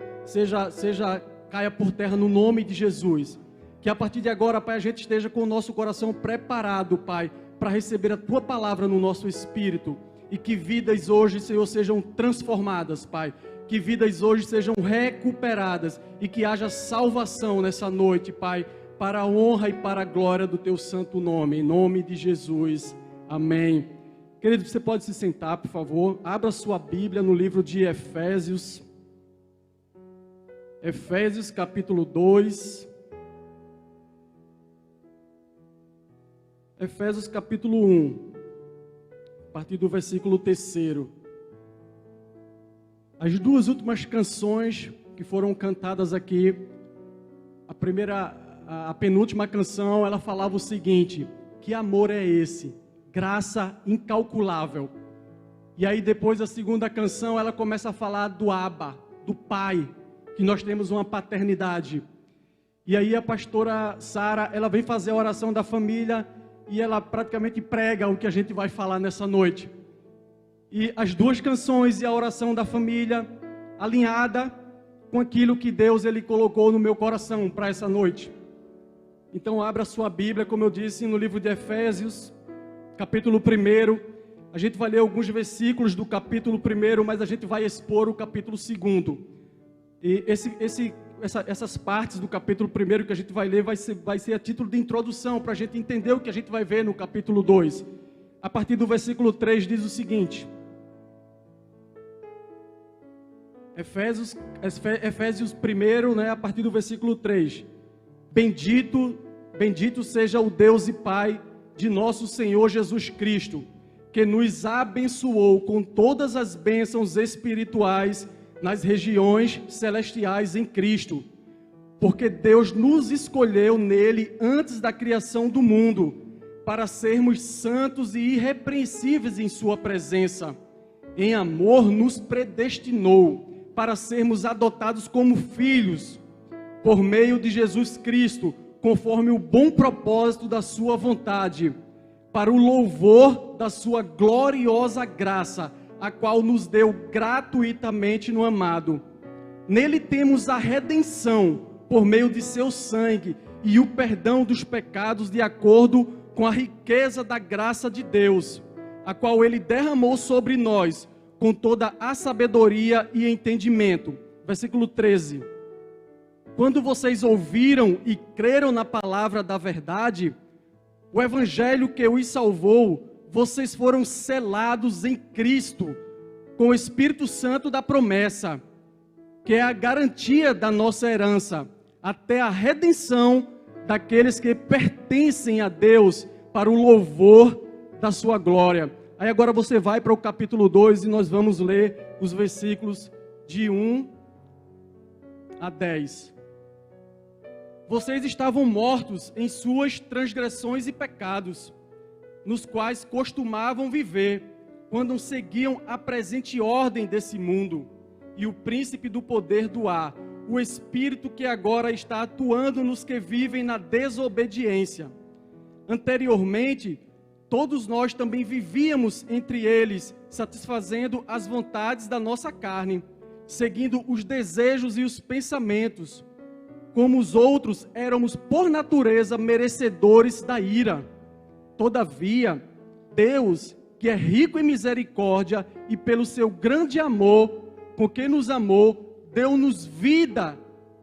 S8: caia por terra no nome de Jesus. Que a partir de agora, Pai, a gente esteja com o nosso coração preparado, Pai, para receber a tua palavra no nosso espírito. E que vidas hoje, Senhor, sejam transformadas, Pai. Que vidas hoje sejam recuperadas e que haja salvação nessa noite, Pai, para a honra e para a glória do teu santo nome, em nome de Jesus, amém. Querido, você pode se sentar, por favor. Abra sua Bíblia no livro de Efésios. Efésios capítulo 2. Efésios capítulo 1, a partir do versículo 3. As duas últimas canções que foram cantadas aqui, a penúltima canção, ela falava o seguinte: que amor é esse? Graça incalculável. E aí depois a segunda canção, ela começa a falar do Abba, do Pai, que nós temos uma paternidade. E aí a pastora Sara, ela vem fazer a oração da família e ela praticamente prega o que a gente vai falar nessa noite. E as duas canções e a oração da família alinhada com aquilo que Deus ele colocou no meu coração para essa noite. Então abra sua Bíblia, como eu disse, no livro de Efésios, capítulo 1. A gente vai ler alguns versículos do capítulo 1, mas a gente vai expor o capítulo 2. E essas partes do capítulo 1 que a gente vai ler vai ser a título de introdução, para a gente entender o que a gente vai ver no capítulo 2. A partir do versículo 3 diz o seguinte: Efésios 1, né, a partir do versículo 3. Bendito seja o Deus e Pai de nosso Senhor Jesus Cristo, que nos abençoou com todas as bênçãos espirituais nas regiões celestiais em Cristo, porque Deus nos escolheu nele antes da criação do mundo, para sermos santos e irrepreensíveis em sua presença. Em amor nos predestinou para sermos adotados como filhos, por meio de Jesus Cristo, conforme o bom propósito da sua vontade, para o louvor da sua gloriosa graça, a qual nos deu gratuitamente no amado. Nele temos a redenção, por meio de seu sangue, e o perdão dos pecados de acordo com a riqueza da graça de Deus, a qual ele derramou sobre nós, com toda a sabedoria e entendimento. Versículo 13. Quando vocês ouviram e creram na palavra da verdade, o evangelho que os salvou, vocês foram selados em Cristo, com o Espírito Santo da promessa, que é a garantia da nossa herança, até a redenção daqueles que pertencem a Deus, para o louvor da sua glória. Aí agora você vai para o capítulo 2 e nós vamos ler os versículos de 1 a 10. Vocês estavam mortos em suas transgressões e pecados, nos quais costumavam viver, quando seguiam a presente ordem desse mundo, e o príncipe do poder do ar, o espírito que agora está atuando nos que vivem na desobediência. Anteriormente, todos nós também vivíamos entre eles, satisfazendo as vontades da nossa carne, seguindo os desejos e os pensamentos. Como os outros, éramos por natureza merecedores da ira. Todavia, Deus, que é rico em misericórdia e pelo seu grande amor, com que nos amou, deu-nos vida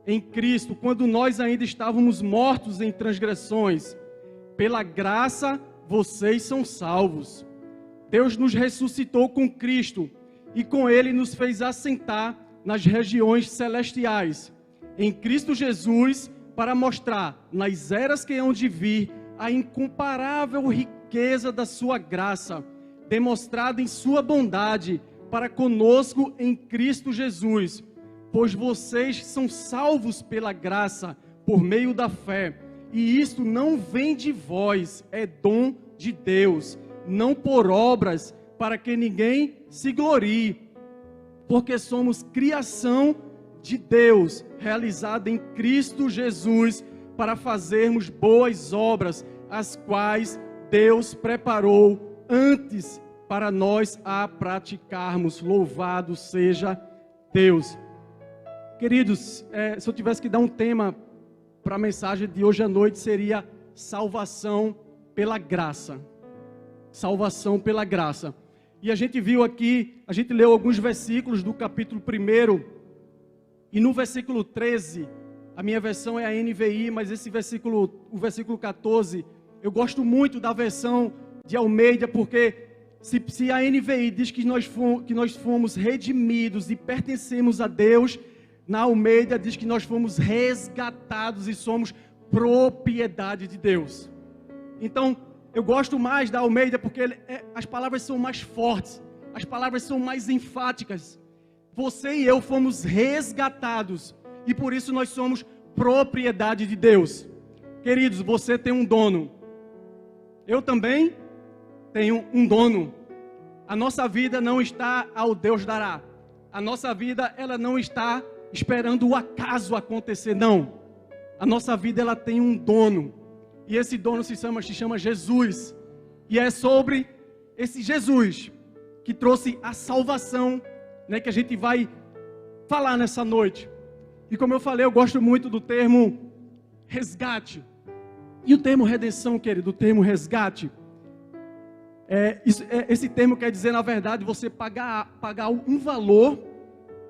S8: em Cristo, quando nós ainda estávamos mortos em transgressões. Pela graça, vocês são salvos. Deus nos ressuscitou com Cristo e com Ele nos fez assentar nas regiões celestiais, em Cristo Jesus, para mostrar nas eras que hão de vir a incomparável riqueza da sua graça, demonstrada em sua bondade para conosco em Cristo Jesus. Pois vocês são salvos pela graça, por meio da fé. E isto não vem de vós, é dom de Deus, não por obras, para que ninguém se glorie. Porque somos criação de Deus, realizada em Cristo Jesus, para fazermos boas obras, as quais Deus preparou antes para nós a praticarmos. Louvado seja Deus. Queridos, se eu tivesse que dar um tema para a mensagem de hoje à noite, seria salvação pela graça. Salvação pela graça. E a gente viu aqui, a gente leu alguns versículos do capítulo 1, e no versículo 13, a minha versão é a NVI, mas esse versículo, o versículo 14, eu gosto muito da versão de Almeida, porque se a NVI diz que nós fomos redimidos e pertencemos a Deus, na Almeida diz que nós fomos resgatados e somos propriedade de Deus. Então, eu gosto mais da Almeida porque as palavras são mais fortes, as palavras são mais enfáticas. Você e eu fomos resgatados e por isso nós somos propriedade de Deus. Queridos, você tem um dono. Eu também tenho um dono. A nossa vida não está ao Deus dará. A nossa vida, ela não está esperando o acaso acontecer, não. A nossa vida, ela tem um dono. E esse dono se chama Jesus. E é sobre esse Jesus que trouxe a salvação, né, que a gente vai falar nessa noite. E como eu falei, eu gosto muito do termo resgate. E o termo redenção, querido, o termo resgate, esse termo quer dizer, na verdade, você pagar um valor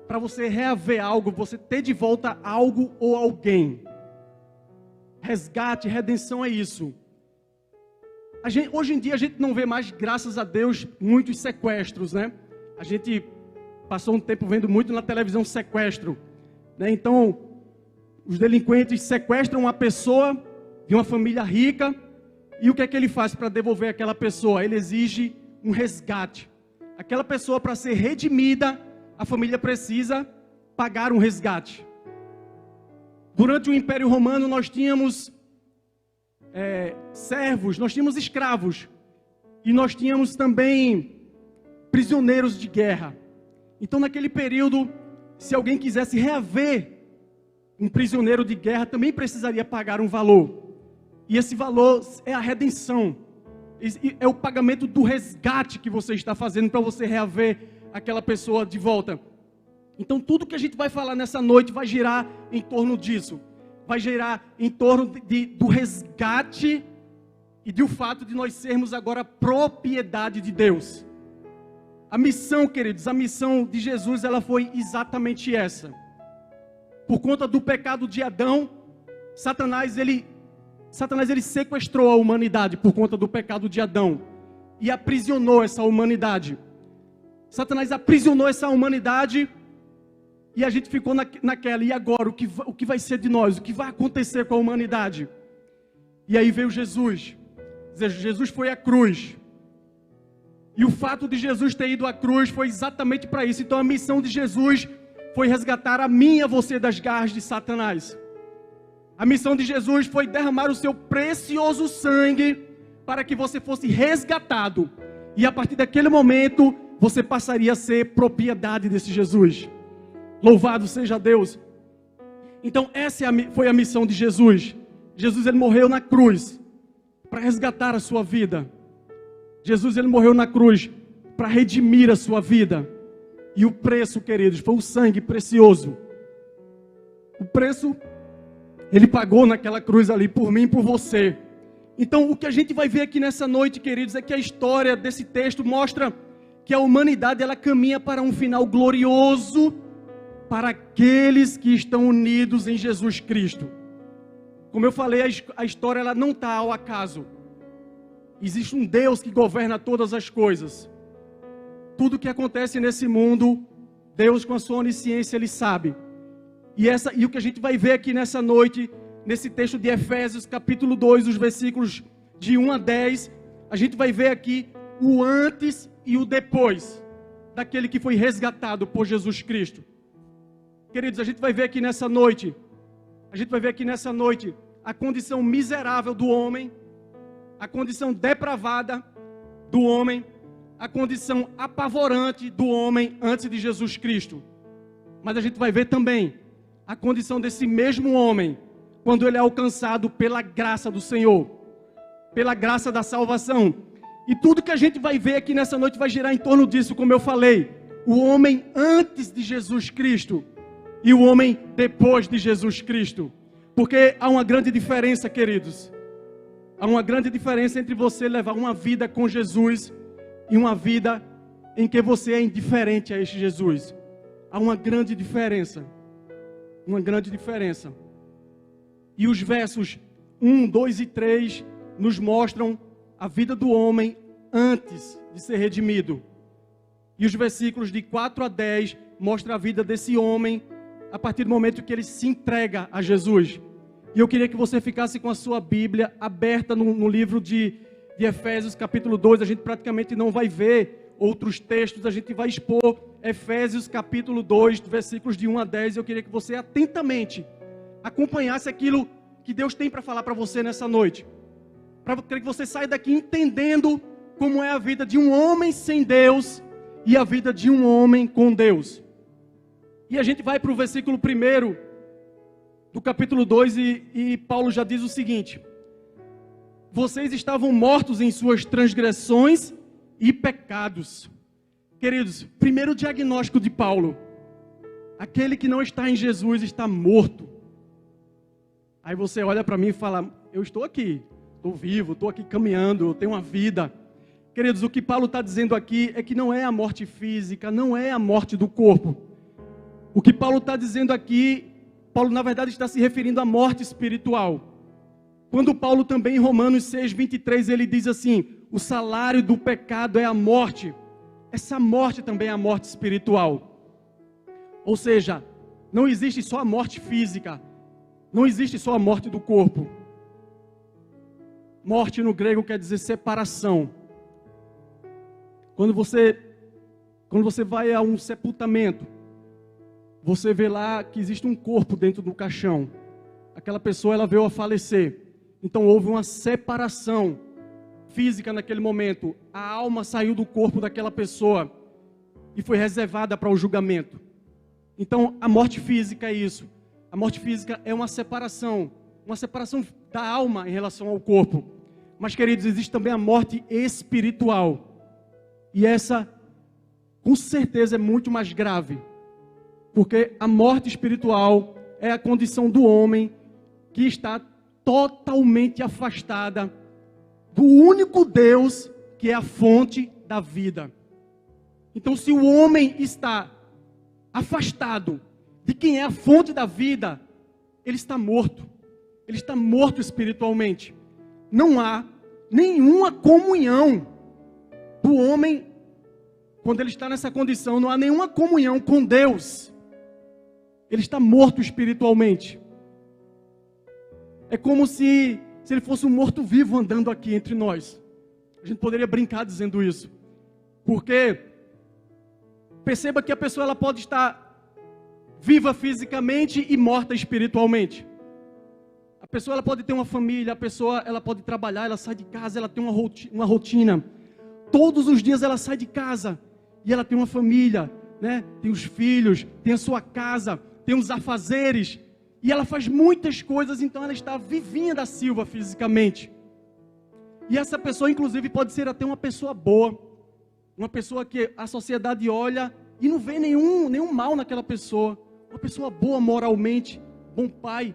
S8: para você reaver algo, você ter de volta algo ou alguém. Resgate, redenção é isso. Hoje em dia a gente não vê mais, graças a Deus, muitos sequestros, né? A gente passou um tempo vendo muito na televisão sequestro, né? Então, os delinquentes sequestram uma pessoa de uma família rica, e o que é que ele faz para devolver aquela pessoa? Ele exige um resgate. Aquela pessoa, para ser redimida, a família precisa pagar um resgate. Durante o Império Romano, nós tínhamos servos, nós tínhamos escravos, e nós tínhamos também prisioneiros de guerra. Então, naquele período, se alguém quisesse reaver um prisioneiro de guerra, também precisaria pagar um valor. E esse valor é a redenção. É o pagamento do resgate que você está fazendo para você reaver aquela pessoa de volta. Então, tudo que a gente vai falar nessa noite vai girar em torno disso. Vai girar em torno do resgate e do fato de nós sermos agora propriedade de Deus. A missão, queridos, a missão de Jesus, ela foi exatamente essa. Por conta do pecado de Adão, Satanás ele sequestrou a humanidade por conta do pecado de Adão e aprisionou essa humanidade. Satanás aprisionou essa humanidade e a gente ficou naquela. E agora, o que vai ser de nós? O que vai acontecer com a humanidade? E aí veio Jesus. Jesus foi à cruz. E o fato de Jesus ter ido à cruz foi exatamente para isso. Então a missão de Jesus foi resgatar a mim e a você das garras de Satanás. A missão de Jesus foi derramar o seu precioso sangue para que você fosse resgatado. E a partir daquele momento, você passaria a ser propriedade desse Jesus. Louvado seja Deus. Então essa foi a missão de Jesus. Jesus ele morreu na cruz para resgatar a sua vida. Jesus ele morreu na cruz para redimir a sua vida. E o preço, queridos, foi o sangue precioso. O preço ele pagou naquela cruz ali por mim e por você. Então o que a gente vai ver aqui nessa noite, queridos, é que a história desse texto mostra que a humanidade ela caminha para um final glorioso para aqueles que estão unidos em Jesus Cristo. Como eu falei, a história ela não está ao acaso. Existe um Deus que governa todas as coisas. Tudo que acontece nesse mundo, Deus com a sua onisciência, Ele sabe. E o que a gente vai ver aqui nessa noite, nesse texto de Efésios, capítulo 2, os versículos de 1 a 10, a gente vai ver aqui o antes e o depois daquele que foi resgatado por Jesus Cristo. Queridos, a gente vai ver aqui nessa noite, a condição miserável do homem, a condição depravada do homem, a condição apavorante do homem antes de Jesus Cristo. Mas a gente vai ver também a condição desse mesmo homem, quando ele é alcançado pela graça do Senhor, pela graça da salvação. E tudo que a gente vai ver aqui nessa noite vai girar em torno disso, como eu falei. O homem antes de Jesus Cristo e o homem depois de Jesus Cristo. Porque há uma grande diferença, queridos. Há uma grande diferença entre você levar uma vida com Jesus e uma vida em que você é indiferente a este Jesus. Há uma grande diferença. Uma grande diferença. E os versos 1, 2 e 3 nos mostram a vida do homem antes de ser redimido. E os versículos de 4 a 10 mostram a vida desse homem a partir do momento que ele se entrega a Jesus. E eu queria que você ficasse com a sua Bíblia aberta no livro de Efésios, capítulo 2. A gente praticamente não vai ver outros textos, a gente vai expor Efésios, capítulo 2, versículos de 1 a 10. Eu queria que você atentamente acompanhasse aquilo que Deus tem para falar para você nessa noite. Para que você saia daqui entendendo como é a vida de um homem sem Deus e a vida de um homem com Deus. E a gente vai para o versículo 1 do capítulo 2 e Paulo já diz o seguinte: vocês estavam mortos em suas transgressões e pecados. Queridos, primeiro diagnóstico de Paulo: aquele que não está em Jesus está morto. Aí você olha para mim e fala: eu estou aqui, estou vivo, estou aqui caminhando, eu tenho uma vida. Queridos, o que Paulo está dizendo aqui é que não é a morte física, não é a morte do corpo. O que Paulo está dizendo aqui, Paulo na verdade está se referindo à morte espiritual. Quando Paulo também em Romanos 6, 23, ele diz assim: o salário do pecado é a morte. Essa morte também é a morte espiritual. Ou seja, não existe só a morte física, não existe só a morte do corpo. Morte no grego quer dizer separação. Quando você vai a um sepultamento, você vê lá que existe um corpo dentro do caixão. Aquela pessoa, ela veio a falecer. Então houve uma separação física naquele momento. A alma saiu do corpo daquela pessoa e foi reservada para o julgamento. Então a morte física é isso. A morte física é uma separação da alma em relação ao corpo. Mas, queridos, existe também a morte espiritual. E essa, com certeza, é muito mais grave. Porque a morte espiritual é a condição do homem que está totalmente afastada do único Deus que é a fonte da vida. Então, se o homem está afastado de quem é a fonte da vida, ele está morto. Ele está morto espiritualmente. Não há nenhuma comunhão do homem, quando ele está nessa condição, não há nenhuma comunhão com Deus. Ele está morto espiritualmente. É como se ele fosse um morto-vivo andando aqui entre nós. A gente poderia brincar dizendo isso. Porque perceba que a pessoa ela pode estar viva fisicamente e morta espiritualmente. A pessoa ela pode ter uma família, a pessoa ela pode trabalhar, ela sai de casa, ela tem uma rotina. Todos os dias ela sai de casa e ela tem uma família, né? Tem os filhos, tem a sua casa, tem os afazeres. E ela faz muitas coisas, então ela está vivinha da Silva fisicamente. E essa pessoa, inclusive, pode ser até uma pessoa boa. Uma pessoa que a sociedade olha e não vê nenhum mal naquela pessoa. Uma pessoa boa moralmente, bom pai,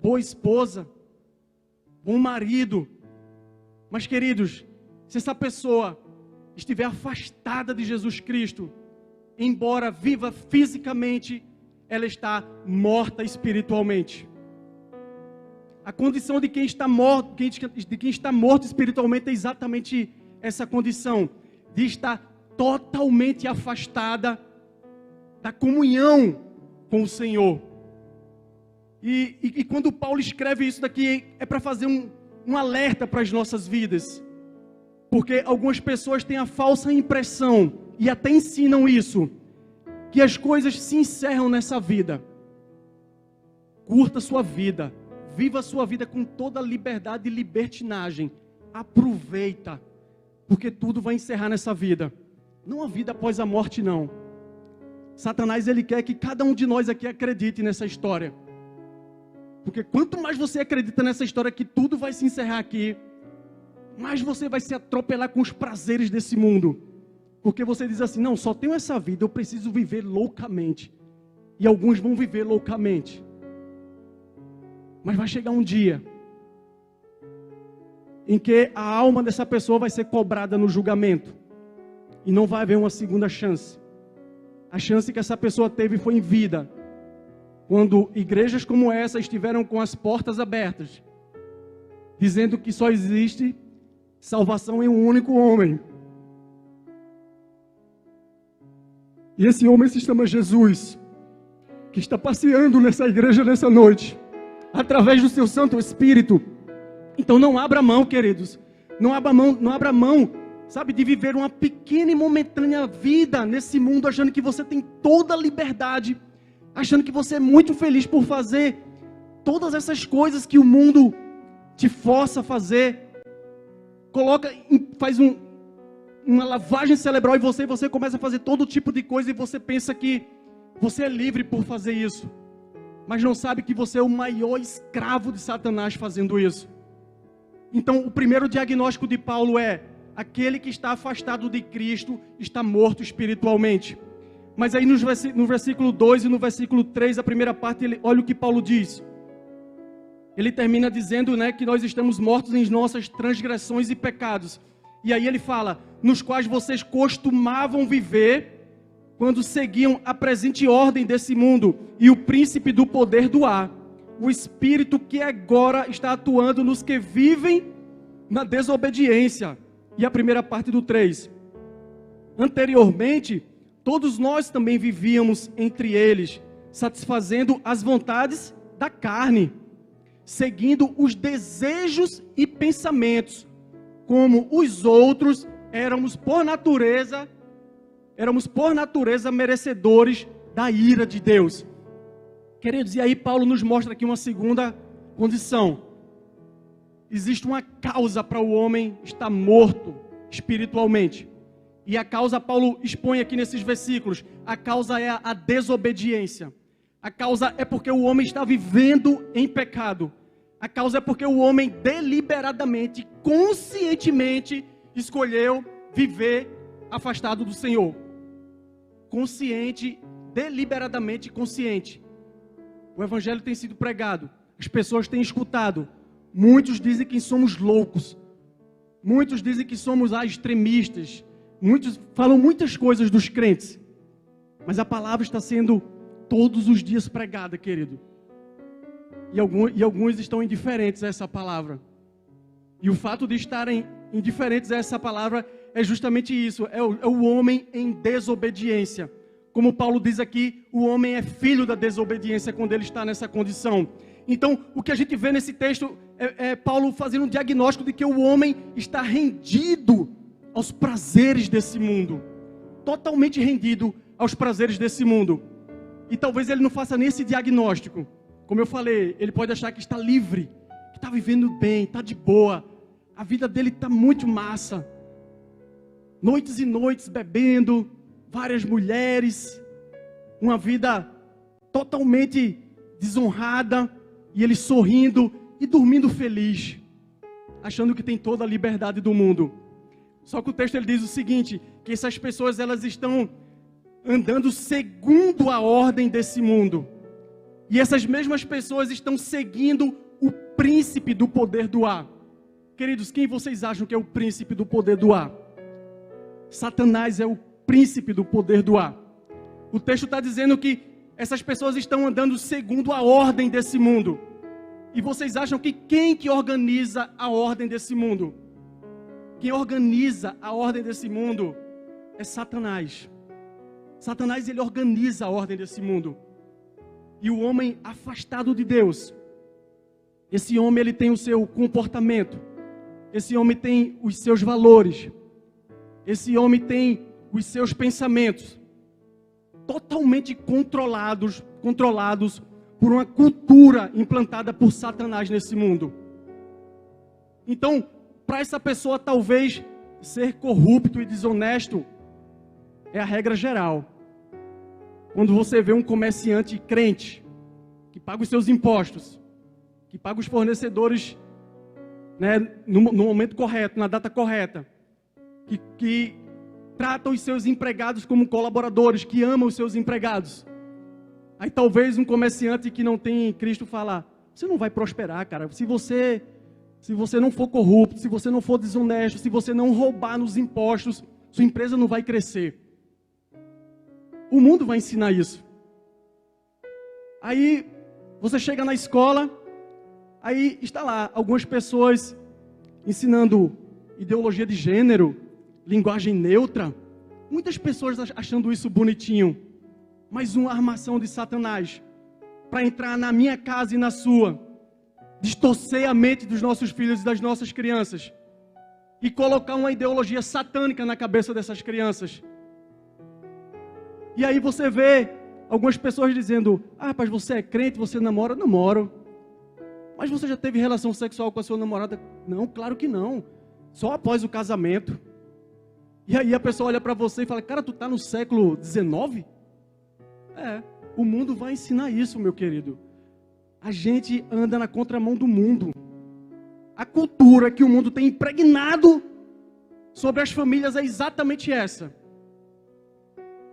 S8: boa esposa, bom marido. Mas, queridos, se essa pessoa estiver afastada de Jesus Cristo, embora viva fisicamente, ela está morta espiritualmente. A condição de quem está morto espiritualmente é exatamente essa condição, de estar totalmente afastada da comunhão com o Senhor. E quando Paulo escreve isso daqui, é para fazer um alerta para as nossas vidas. Porque algumas pessoas têm a falsa impressão, e até ensinam isso, que as coisas se encerram nessa vida. Curta a sua vida, viva a sua vida com toda a liberdade e libertinagem. Aproveita, porque tudo vai encerrar nessa vida. Não a vida após a morte, não. Satanás, ele quer que cada um de nós aqui acredite nessa história. Porque quanto mais você acredita nessa história que tudo vai se encerrar aqui, mais você vai se atropelar com os prazeres desse mundo. Porque você diz assim, não, só tenho essa vida, eu preciso viver loucamente. E alguns vão viver loucamente. Mas vai chegar um dia em que a alma dessa pessoa vai ser cobrada no julgamento. E não vai haver uma segunda chance. A chance que essa pessoa teve foi em vida. Quando igrejas como essa estiveram com as portas abertas, dizendo que só existe salvação em um único homem. E esse homem se chama Jesus, que está passeando nessa igreja nessa noite, através do seu Santo Espírito. Então não abra mão, queridos, não abra mão, sabe, de viver uma pequena e momentânea vida nesse mundo, achando que você tem toda a liberdade, achando que você é muito feliz por fazer todas essas coisas que o mundo te força a fazer. Faz uma lavagem cerebral em você começa a fazer todo tipo de coisa e você pensa que você é livre por fazer isso, mas não sabe que você é o maior escravo de Satanás fazendo isso. Então o primeiro diagnóstico de Paulo é: aquele que está afastado de Cristo está morto espiritualmente. Mas aí no versículo 2 e no versículo 3, a primeira parte, olha o que Paulo diz. Ele termina dizendo, né, que nós estamos mortos em nossas transgressões e pecados. E aí ele fala, nos quais vocês costumavam viver quando seguiam a presente ordem desse mundo e o príncipe do poder do ar, o espírito que agora está atuando nos que vivem na desobediência. E a primeira parte do 3. Anteriormente, todos nós também vivíamos entre eles, satisfazendo as vontades da carne, seguindo os desejos e pensamentos, como os outros éramos por natureza merecedores da ira de Deus. Queridos, e aí Paulo nos mostra aqui uma segunda condição. Existe uma causa para o homem estar morto espiritualmente. E a causa Paulo expõe aqui nesses versículos. A causa é a desobediência. A causa é porque o homem está vivendo em pecado. A causa é porque o homem deliberadamente, conscientemente escolheu viver afastado do Senhor. Consciente, deliberadamente consciente. O evangelho tem sido pregado, as pessoas têm escutado. Muitos dizem que somos loucos. Muitos dizem que somos extremistas. Muitos falam muitas coisas dos crentes. Mas a palavra está sendo todos os dias pregada, querido. E alguns estão indiferentes a essa palavra. E o fato de estarem indiferentes a essa palavra é justamente isso. É o homem em desobediência. Como Paulo diz aqui, o homem é filho da desobediência quando ele está nessa condição. Então, o que a gente vê nesse texto é Paulo fazendo um diagnóstico de que o homem está rendido aos prazeres desse mundo. Totalmente rendido aos prazeres desse mundo. E talvez ele não faça nem esse diagnóstico. Como eu falei, ele pode achar que está livre, que está vivendo bem, está de boa. A vida dele está muito massa. Noites e noites bebendo, várias mulheres, uma vida totalmente desonrada, e ele sorrindo e dormindo feliz, achando que tem toda a liberdade do mundo. Só que o texto ele diz o seguinte, que essas pessoas elas estão andando segundo a ordem desse mundo. E essas mesmas pessoas estão seguindo o príncipe do poder do ar. Queridos, quem vocês acham que é o príncipe do poder do ar? Satanás é o príncipe do poder do ar. O texto está dizendo que essas pessoas estão andando segundo a ordem desse mundo. E vocês acham que quem que organiza a ordem desse mundo? Quem organiza a ordem desse mundo é Satanás. Satanás, ele organiza a ordem desse mundo. E o homem afastado de Deus, esse homem ele tem o seu comportamento. Esse homem tem os seus valores. Esse homem tem os seus pensamentos totalmente controlados por uma cultura implantada por Satanás nesse mundo. Então, para essa pessoa talvez ser corrupto e desonesto é a regra geral. Quando você vê um comerciante crente que paga os seus impostos, que paga os fornecedores, né, no momento correto, na data correta, que trata os seus empregados como colaboradores, que ama os seus empregados. Aí talvez um comerciante que não tem Cristo fala, você não vai prosperar, cara, se você não for corrupto, se você não for desonesto, se você não roubar nos impostos, sua empresa não vai crescer. O mundo vai ensinar isso. Aí você chega na escola, aí está lá algumas pessoas ensinando ideologia de gênero, linguagem neutra, muitas pessoas achando isso bonitinho, mas uma armação de Satanás para entrar na minha casa e na sua, distorcer a mente dos nossos filhos e das nossas crianças e colocar uma ideologia satânica na cabeça dessas crianças. E aí você vê algumas pessoas dizendo, rapaz, você é crente, você namora? Namoro. Mas você já teve relação sexual com a sua namorada? Não, claro que não, só após o casamento. E aí a pessoa olha para você e fala, cara, tu está no século XIX? O mundo vai ensinar isso, meu querido. A gente anda na contramão do mundo. A cultura que o mundo tem impregnado sobre as famílias é exatamente essa.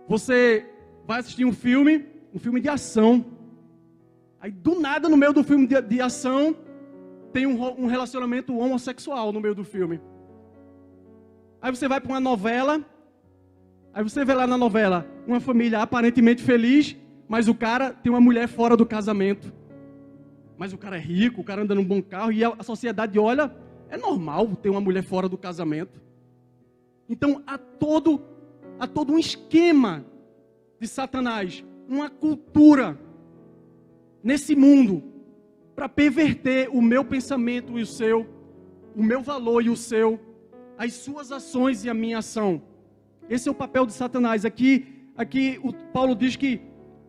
S8: Você vai assistir um filme de ação. Aí do nada, no meio do filme de ação, tem um relacionamento homossexual no meio do filme. Aí você vai para uma novela, aí você vê lá na novela uma família aparentemente feliz, mas o cara tem uma mulher fora do casamento. Mas o cara é rico, o cara anda num bom carro, e a sociedade olha, é normal ter uma mulher fora do casamento. Então há todo um esquema de Satanás, uma cultura nesse mundo para perverter o meu pensamento e o seu, o meu valor e o seu, as suas ações e a minha ação. Esse é o papel de Satanás. Aqui o Paulo diz que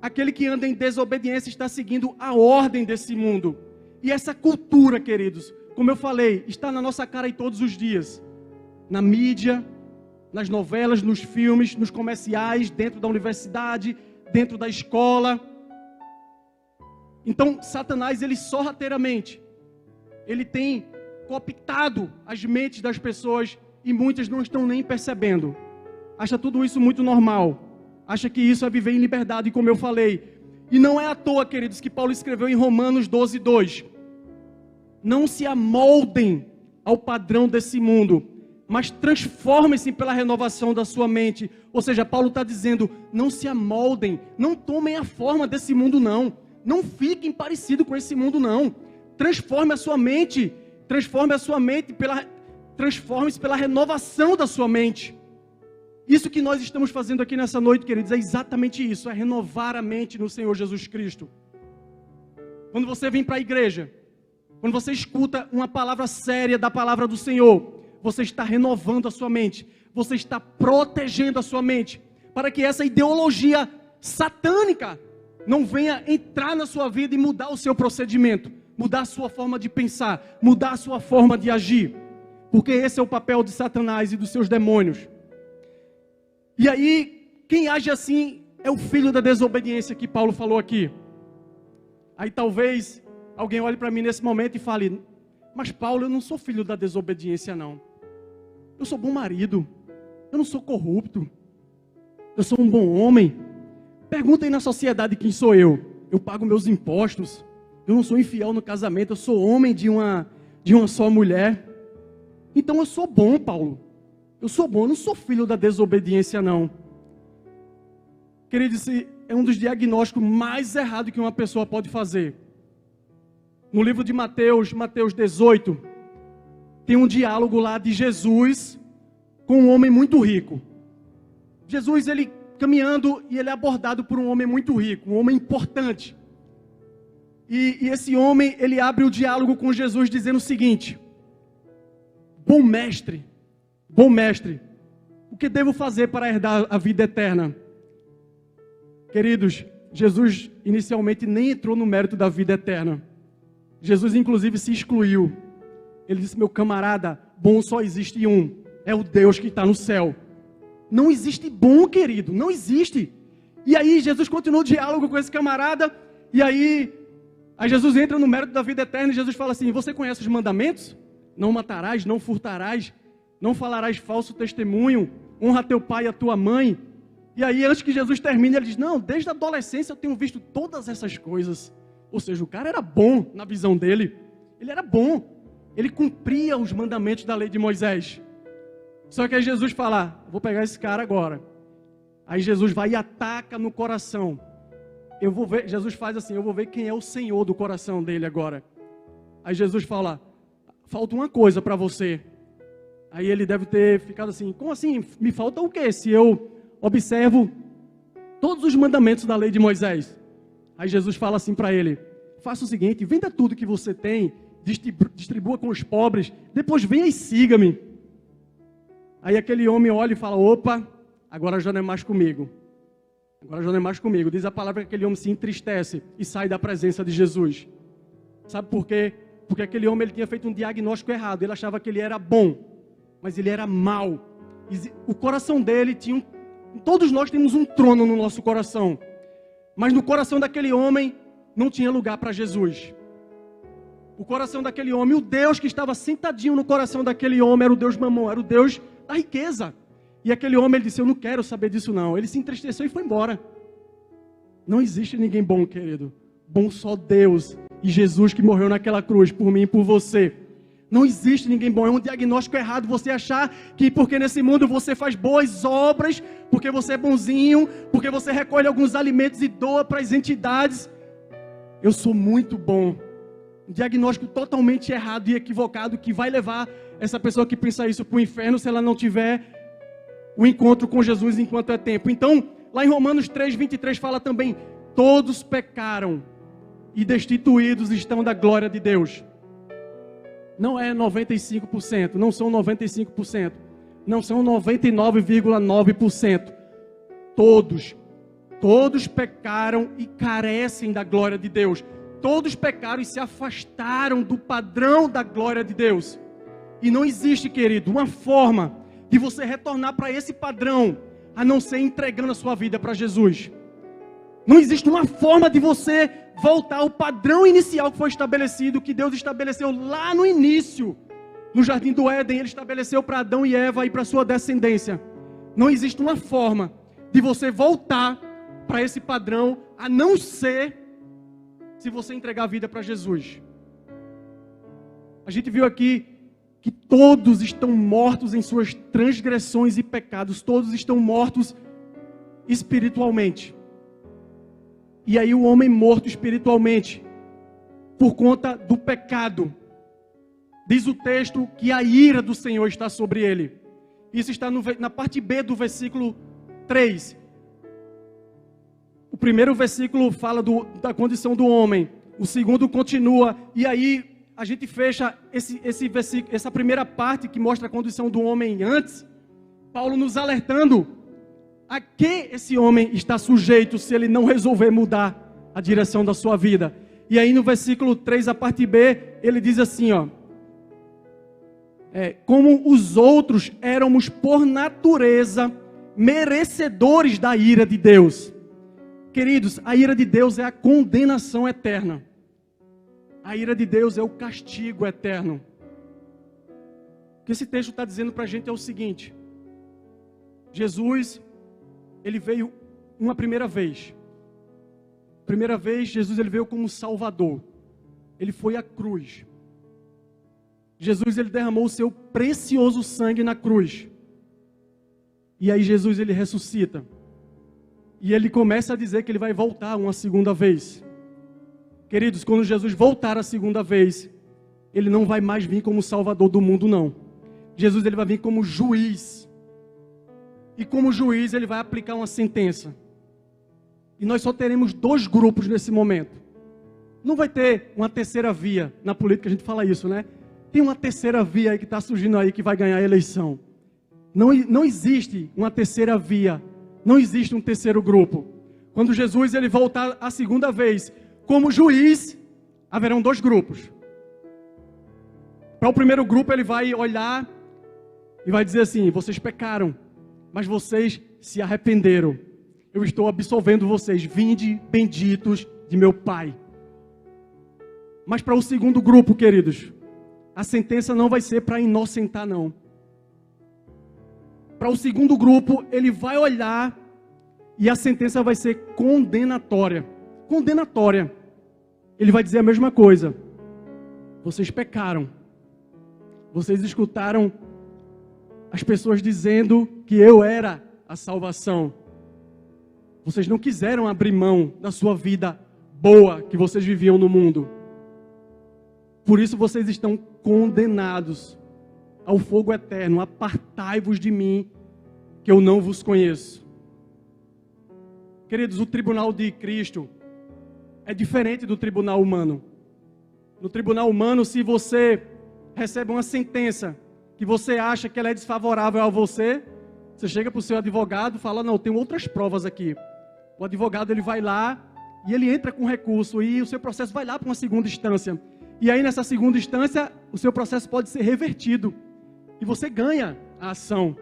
S8: aquele que anda em desobediência está seguindo a ordem desse mundo. E essa cultura, queridos, como eu falei, está na nossa cara aí todos os dias. Na mídia, nas novelas, nos filmes, nos comerciais, dentro da universidade, dentro da escola. Então, Satanás, ele sorrateiramente, ele tem cooptado as mentes das pessoas e muitas não estão nem percebendo. Acha tudo isso muito normal. Acha que isso é viver em liberdade, como eu falei. E não é à toa, queridos, que Paulo escreveu em Romanos 12:2. Não se amoldem ao padrão desse mundo, mas transformem-se pela renovação da sua mente. Ou seja, Paulo está dizendo, não se amoldem, não tomem a forma desse mundo não. Não fiquem parecidos com esse mundo não. Transforme a sua mente, transforme-se pela renovação da sua mente. Isso que nós estamos fazendo aqui nessa noite, queridos, é exatamente isso, é renovar a mente no Senhor Jesus Cristo. Quando você vem para a igreja, quando você escuta uma palavra séria da palavra do Senhor, você está renovando a sua mente, você está protegendo a sua mente, para que essa ideologia satânica não venha entrar na sua vida e mudar o seu procedimento, mudar a sua forma de pensar, mudar a sua forma de agir, porque esse é o papel de Satanás e dos seus demônios. E aí, quem age assim é o filho da desobediência que Paulo falou aqui. Aí talvez alguém olhe para mim nesse momento e fale, mas Paulo, eu não sou filho da desobediência não. Eu sou bom marido, eu não sou corrupto, eu sou um bom homem. Perguntem na sociedade quem sou eu. Eu pago meus impostos, eu não sou infiel no casamento, eu sou homem de uma só mulher. Então eu sou bom, Paulo. Eu sou bom, eu não sou filho da desobediência não. Querido, esse é um dos diagnósticos mais errados que uma pessoa pode fazer. No livro de Mateus 18, tem um diálogo lá de Jesus com um homem muito rico. Jesus, ele caminhando e ele é abordado por um homem muito rico, um homem importante. E esse homem, ele abre o diálogo com Jesus dizendo o seguinte: bom mestre, o que devo fazer para herdar a vida eterna? Queridos, Jesus inicialmente nem entrou no mérito da vida eterna. Jesus inclusive se excluiu. Ele disse, meu camarada, bom só existe um, é o Deus que está no céu. Não existe bom, querido, não existe. E aí Jesus continua o diálogo com esse camarada, e aí Jesus entra no mérito da vida eterna, e Jesus fala assim, você conhece os mandamentos? Não matarás, não furtarás, não falarás falso testemunho, honra teu pai e a tua mãe. E aí antes que Jesus termine, ele diz, não, desde a adolescência eu tenho visto todas essas coisas. Ou seja, o cara era bom na visão dele, ele era bom, ele cumpria os mandamentos da lei de Moisés. Só que aí Jesus fala, vou pegar esse cara agora. Aí Jesus vai e ataca no coração. Eu vou ver, Jesus faz assim, eu vou ver quem é o Senhor do coração dele agora. Aí Jesus fala, falta uma coisa para você. Aí ele deve ter ficado assim, como assim? Me falta o quê? Se eu observo todos os mandamentos da lei de Moisés. Aí Jesus fala assim para ele, faça o seguinte, venda tudo que você tem, distribua com os pobres, depois venha e siga-me. Aí aquele homem olha e fala, opa, agora já não é mais comigo. Agora já não é mais comigo. Diz a palavra que aquele homem se entristece e sai da presença de Jesus. Sabe por quê? Porque aquele homem ele tinha feito um diagnóstico errado. Ele achava que ele era bom, mas ele era mau. O coração dele tinha todos nós temos um trono no nosso coração. Mas no coração daquele homem não tinha lugar para Jesus. O coração daquele homem, o Deus que estava sentadinho no coração daquele homem era o Deus Mamon, era o Deus da riqueza. E aquele homem, ele disse, eu não quero saber disso não. Ele se entristeceu e foi embora. Não existe ninguém bom, querido. Bom só Deus e Jesus que morreu naquela cruz por mim e por você. Não existe ninguém bom. É um diagnóstico errado você achar que porque nesse mundo você faz boas obras, porque você é bonzinho, porque você recolhe alguns alimentos e doa para as entidades. Eu sou muito bom. Um diagnóstico totalmente errado e equivocado que vai levar essa pessoa que pensa isso para o inferno se ela não tiver o encontro com Jesus enquanto é tempo. Então, Lá em Romanos 3, 23 fala também: todos pecaram e destituídos estão da glória de Deus. Não é 95%, não são 95%, não são 99,9%. Todos pecaram e carecem da glória de Deus. Todos pecaram e se afastaram do padrão da glória de Deus. E não existe, querido, uma forma de você retornar para esse padrão, a não ser entregando a sua vida para Jesus. Não existe uma forma de você voltar ao padrão inicial que foi estabelecido, que Deus estabeleceu lá no início. No jardim do Éden, Ele estabeleceu para Adão e Eva e para sua descendência. Não existe uma forma de você voltar para esse padrão, a não ser se você entregar a vida para Jesus. A gente viu aqui que todos estão mortos em suas transgressões e pecados. Todos estão mortos espiritualmente. E aí o homem morto espiritualmente, por conta do pecado, diz o texto que a ira do Senhor está sobre ele. Isso está na parte B do versículo 3. O primeiro versículo fala da condição do homem. O segundo continua. E aí a gente fecha esse versículo, essa primeira parte que mostra a condição do homem antes. Paulo nos alertando a que esse homem está sujeito se ele não resolver mudar a direção da sua vida. E aí no versículo 3, a parte B, ele diz assim, ó: como os outros éramos por natureza merecedores da ira de Deus. Queridos, a ira de Deus é a condenação eterna. A ira de Deus é o castigo eterno. O que esse texto está dizendo para a gente é o seguinte: Jesus, Ele veio uma primeira vez. Primeira vez, Jesus ele veio como Salvador. Ele foi à cruz. Jesus ele derramou o seu precioso sangue na cruz. E aí Jesus ele ressuscita. E ele começa a dizer que ele vai voltar uma segunda vez. Queridos, quando Jesus voltar a segunda vez, ele não vai mais vir como Salvador do mundo, não. Jesus ele vai vir como juiz. E como juiz ele vai aplicar uma sentença. E nós só teremos dois grupos nesse momento. Não vai ter uma terceira via. Na política a gente fala isso, né? Tem uma terceira via aí que está surgindo aí que vai ganhar a eleição. Não existe uma terceira via. Não existe um terceiro grupo. Quando Jesus ele voltar a segunda vez como juiz, haverão dois grupos. Para o primeiro grupo ele vai olhar e vai dizer assim: vocês pecaram, mas vocês se arrependeram. Eu estou absolvendo vocês. Vinde benditos de meu Pai. Mas para o segundo grupo, queridos, a sentença não vai ser para inocentar, não. Para o segundo grupo, ele vai olhar e a sentença vai ser condenatória. Condenatória. Ele vai dizer a mesma coisa. Vocês pecaram. Vocês escutaram as pessoas dizendo que eu era a salvação. Vocês não quiseram abrir mão da sua vida boa que vocês viviam no mundo. Por isso vocês estão condenados ao fogo eterno. Apartai-vos de mim, que eu não vos conheço. Queridos, o tribunal de Cristo é diferente do tribunal humano. No tribunal humano, se você recebe uma sentença que você acha que ela é desfavorável a você, você chega para o seu advogado e fala: não, eu tenho outras provas aqui. O advogado ele vai lá e ele entra com recurso e o seu processo vai lá para uma segunda instância. E aí nessa segunda instância, o seu processo pode ser revertido. E você ganha a ação.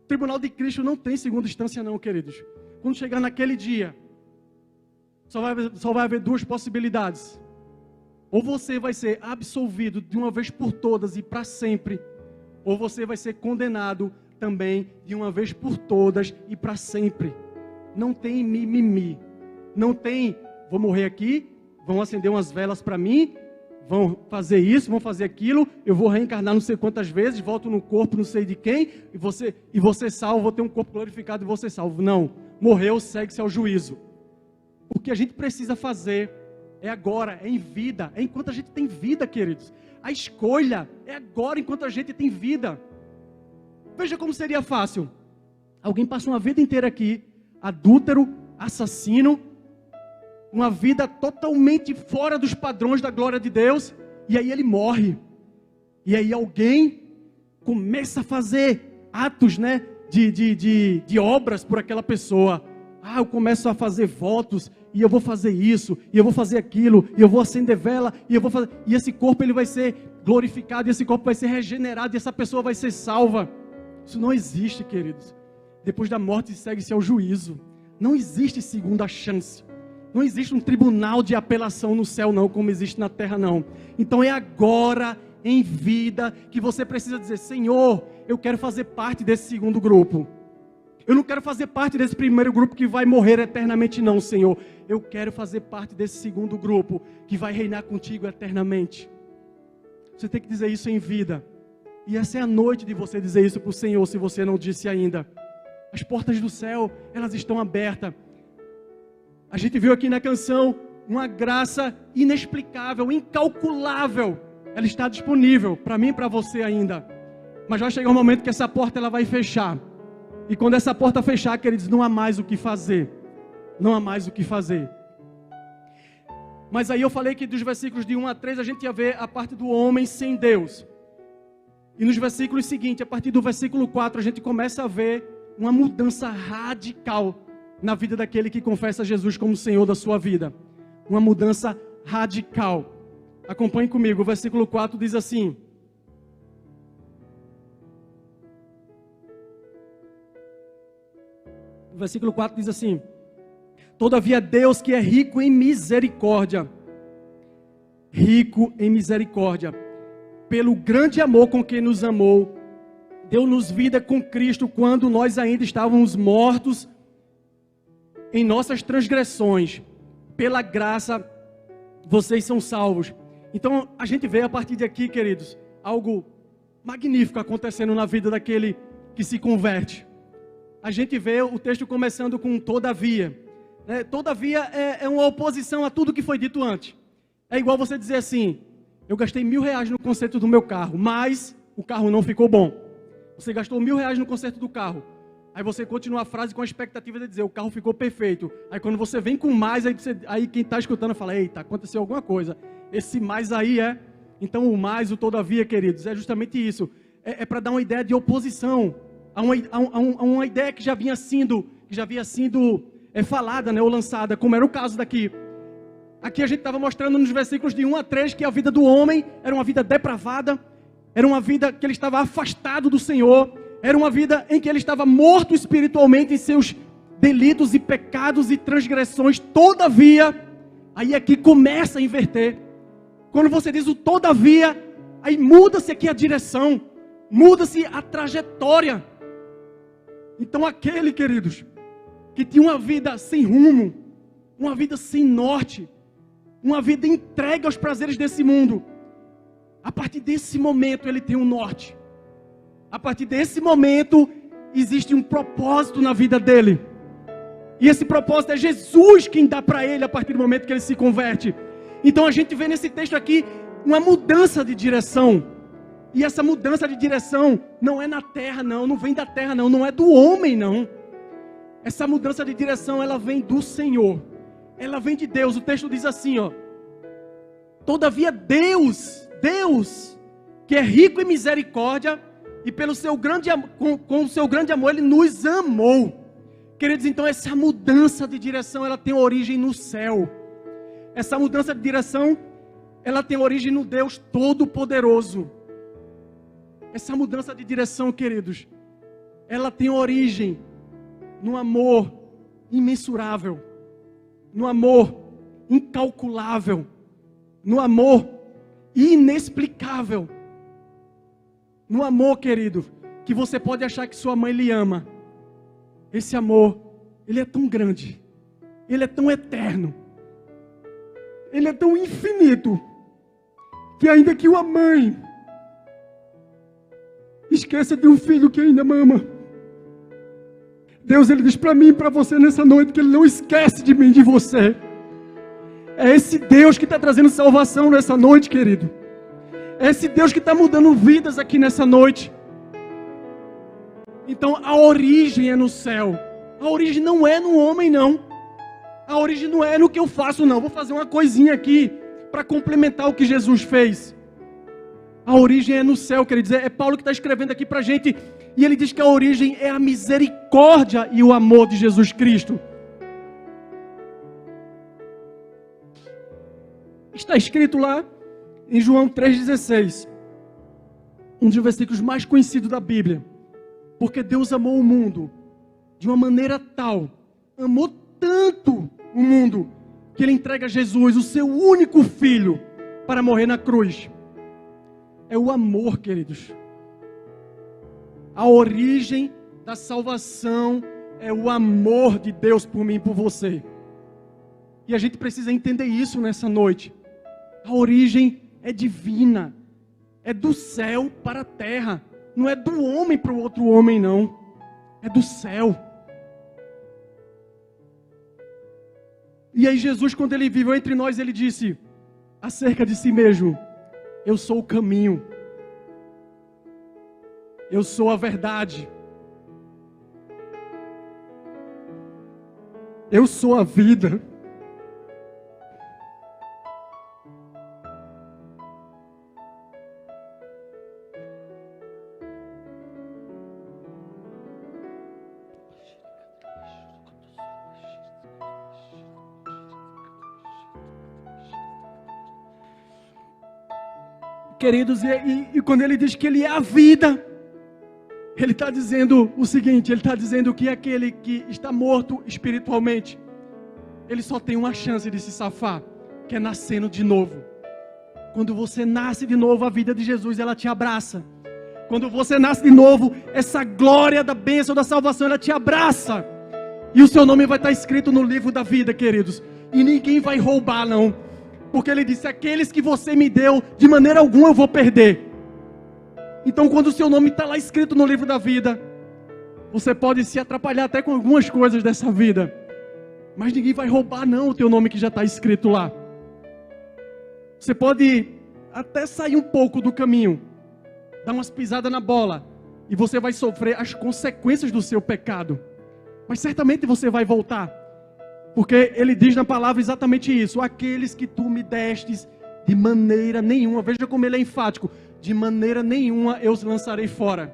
S8: O tribunal de Cristo não tem segunda instância não, queridos. Quando chegar naquele dia, só vai haver duas possibilidades. Ou você vai ser absolvido de uma vez por todas e para sempre. Ou você vai ser condenado também de uma vez por todas e para sempre. Não tem mimimi. Não tem, vou morrer aqui, vão acender umas velas para mim, vão fazer isso, vão fazer aquilo, eu vou reencarnar não sei quantas vezes, volto no corpo não sei de quem, e você salvo, vou ter um corpo glorificado e você salvo. Não, morreu, segue-se ao juízo. O que a gente precisa fazer é agora, é em vida, é enquanto a gente tem vida, queridos. A escolha é agora, enquanto a gente tem vida. Veja como seria fácil. Alguém passa uma vida inteira aqui, adúltero, assassino, uma vida totalmente fora dos padrões da glória de Deus, e aí ele morre. E aí alguém começa a fazer atos, né, de obras por aquela pessoa. Eu começo a fazer votos, e eu vou fazer isso, e eu vou fazer aquilo, e eu vou acender vela, e eu vou fazer... E esse corpo ele vai ser glorificado, e esse corpo vai ser regenerado, e essa pessoa vai ser salva. Isso não existe, queridos. Depois da morte segue-se ao juízo. Não existe segunda chance. Não existe um tribunal de apelação no céu não, como existe na terra não. Então é agora, em vida, que você precisa dizer: Senhor, eu quero fazer parte desse segundo grupo. Eu não quero fazer parte desse primeiro grupo que vai morrer eternamente não, Senhor. Eu quero fazer parte desse segundo grupo que vai reinar contigo eternamente. Você tem que dizer isso em vida. E essa é a noite de você dizer isso para o Senhor, se você não disse ainda. As portas do céu, elas estão abertas. A gente viu aqui na canção uma graça inexplicável, incalculável. Ela está disponível para mim e para você ainda. Mas vai chegar um momento que essa porta ela vai fechar. E quando essa porta fechar, queridos, não há mais o que fazer. Não há mais o que fazer. Mas aí eu falei que dos versículos de 1 a 3 a gente ia ver a parte do homem sem Deus. E nos versículos seguintes, a partir do versículo 4, a gente começa a ver uma mudança radical na vida daquele que confessa Jesus como Senhor da sua vida. Uma mudança radical. Acompanhe comigo, o versículo 4 diz assim: o versículo 4 diz assim: todavia Deus, que é rico em misericórdia, pelo grande amor com que nos amou, deu-nos vida com Cristo quando nós ainda estávamos mortos em nossas transgressões. Pela graça vocês são salvos. Então a gente vê a partir de aqui, queridos, algo magnífico acontecendo na vida daquele que se converte. A gente vê o texto começando com todavia. Todavia é uma oposição a tudo que foi dito antes. É igual você dizer assim: eu gastei R$1.000 no conserto do meu carro, mas o carro não ficou bom. Você gastou R$1.000 no conserto do carro. Aí você continua a frase com a expectativa de dizer: o carro ficou perfeito. Aí quando você vem com mais, aí quem está escutando fala: eita, aconteceu alguma coisa. Esse mais aí é... Então o mais, o todavia, queridos, é justamente isso. É para dar uma ideia de oposição a uma ideia que já havia sido falada, né, ou lançada, como era o caso daqui. Aqui a gente estava mostrando nos versículos de 1 a 3 que a vida do homem era uma vida depravada, era uma vida que ele estava afastado do Senhor, era uma vida em que ele estava morto espiritualmente em seus delitos e pecados e transgressões. Todavia, aí aqui começa a inverter. Quando você diz o todavia, aí muda-se aqui a direção, muda-se a trajetória. Então aquele, queridos, que tinha uma vida sem rumo, uma vida sem norte, uma vida entregue aos prazeres desse mundo, a partir desse momento ele tem um norte. A partir desse momento existe um propósito na vida dele. E esse propósito é Jesus quem dá para ele a partir do momento que ele se converte. Então a gente vê nesse texto aqui uma mudança de direção. E essa mudança de direção não é na terra não vem da terra não é do homem não. Essa mudança de direção, ela vem do Senhor. Ela vem de Deus. O texto diz assim, ó: todavia Deus, que é rico em misericórdia, e pelo seu grande com o seu grande amor, Ele nos amou. Queridos, então essa mudança de direção, ela tem origem no céu. Essa mudança de direção, ela tem origem no Deus Todo-Poderoso. Essa mudança de direção, queridos, ela tem origem no amor imensurável, no amor incalculável, no amor inexplicável, no amor, querido, que você pode achar que sua mãe lhe ama. Esse amor, ele é tão grande, ele é tão eterno, ele é tão infinito, que ainda que uma mãe esqueça de um filho que ainda mama, Deus, Ele diz para mim e para você nessa noite que Ele não esquece de mim, de você. É esse Deus que está trazendo salvação nessa noite, querido. É esse Deus que está mudando vidas aqui nessa noite. Então a origem é no céu. A origem não é no homem, não. A origem não é no que eu faço, não. Vou fazer uma coisinha aqui para complementar o que Jesus fez. A origem é no céu, quer dizer, é Paulo que está escrevendo aqui para a gente. E ele diz que a origem é a misericórdia e o amor de Jesus Cristo. Está escrito lá em João 3,16. Um dos versículos mais conhecidos da Bíblia. Porque Deus amou o mundo de uma maneira tal, amou tanto o mundo, que Ele entrega Jesus, o seu único filho, para morrer na cruz. É o amor, queridos. A origem da salvação é o amor de Deus por mim e por você. E a gente precisa entender isso nessa noite. A origem é divina. É do céu para a terra. Não é do homem para o outro homem, não. É do céu. E aí Jesus, quando Ele viveu entre nós, Ele disse acerca de si mesmo: eu sou o caminho. Eu sou a verdade. Eu sou a vida. Queridos, e quando Ele diz que Ele é a vida, Ele está dizendo o seguinte: Ele está dizendo que aquele que está morto espiritualmente, ele só tem uma chance de se safar, que é nascendo de novo. Quando você nasce de novo, a vida de Jesus, ela te abraça. Quando você nasce de novo, essa glória da bênção da salvação, ela te abraça. E o seu nome vai estar escrito no livro da vida, queridos. E ninguém vai roubar, não. Porque Ele disse: aqueles que você me deu, de maneira alguma eu vou perder. Então, quando o seu nome está lá escrito no livro da vida, você pode se atrapalhar até com algumas coisas dessa vida, mas ninguém vai roubar não o teu nome que já está escrito lá. Você pode até sair um pouco do caminho, dar umas pisadas na bola, e você vai sofrer as consequências do seu pecado, mas certamente você vai voltar. Porque Ele diz na palavra exatamente isso: aqueles que tu me destes, de maneira nenhuma, veja como Ele é enfático, de maneira nenhuma eu os lançarei fora.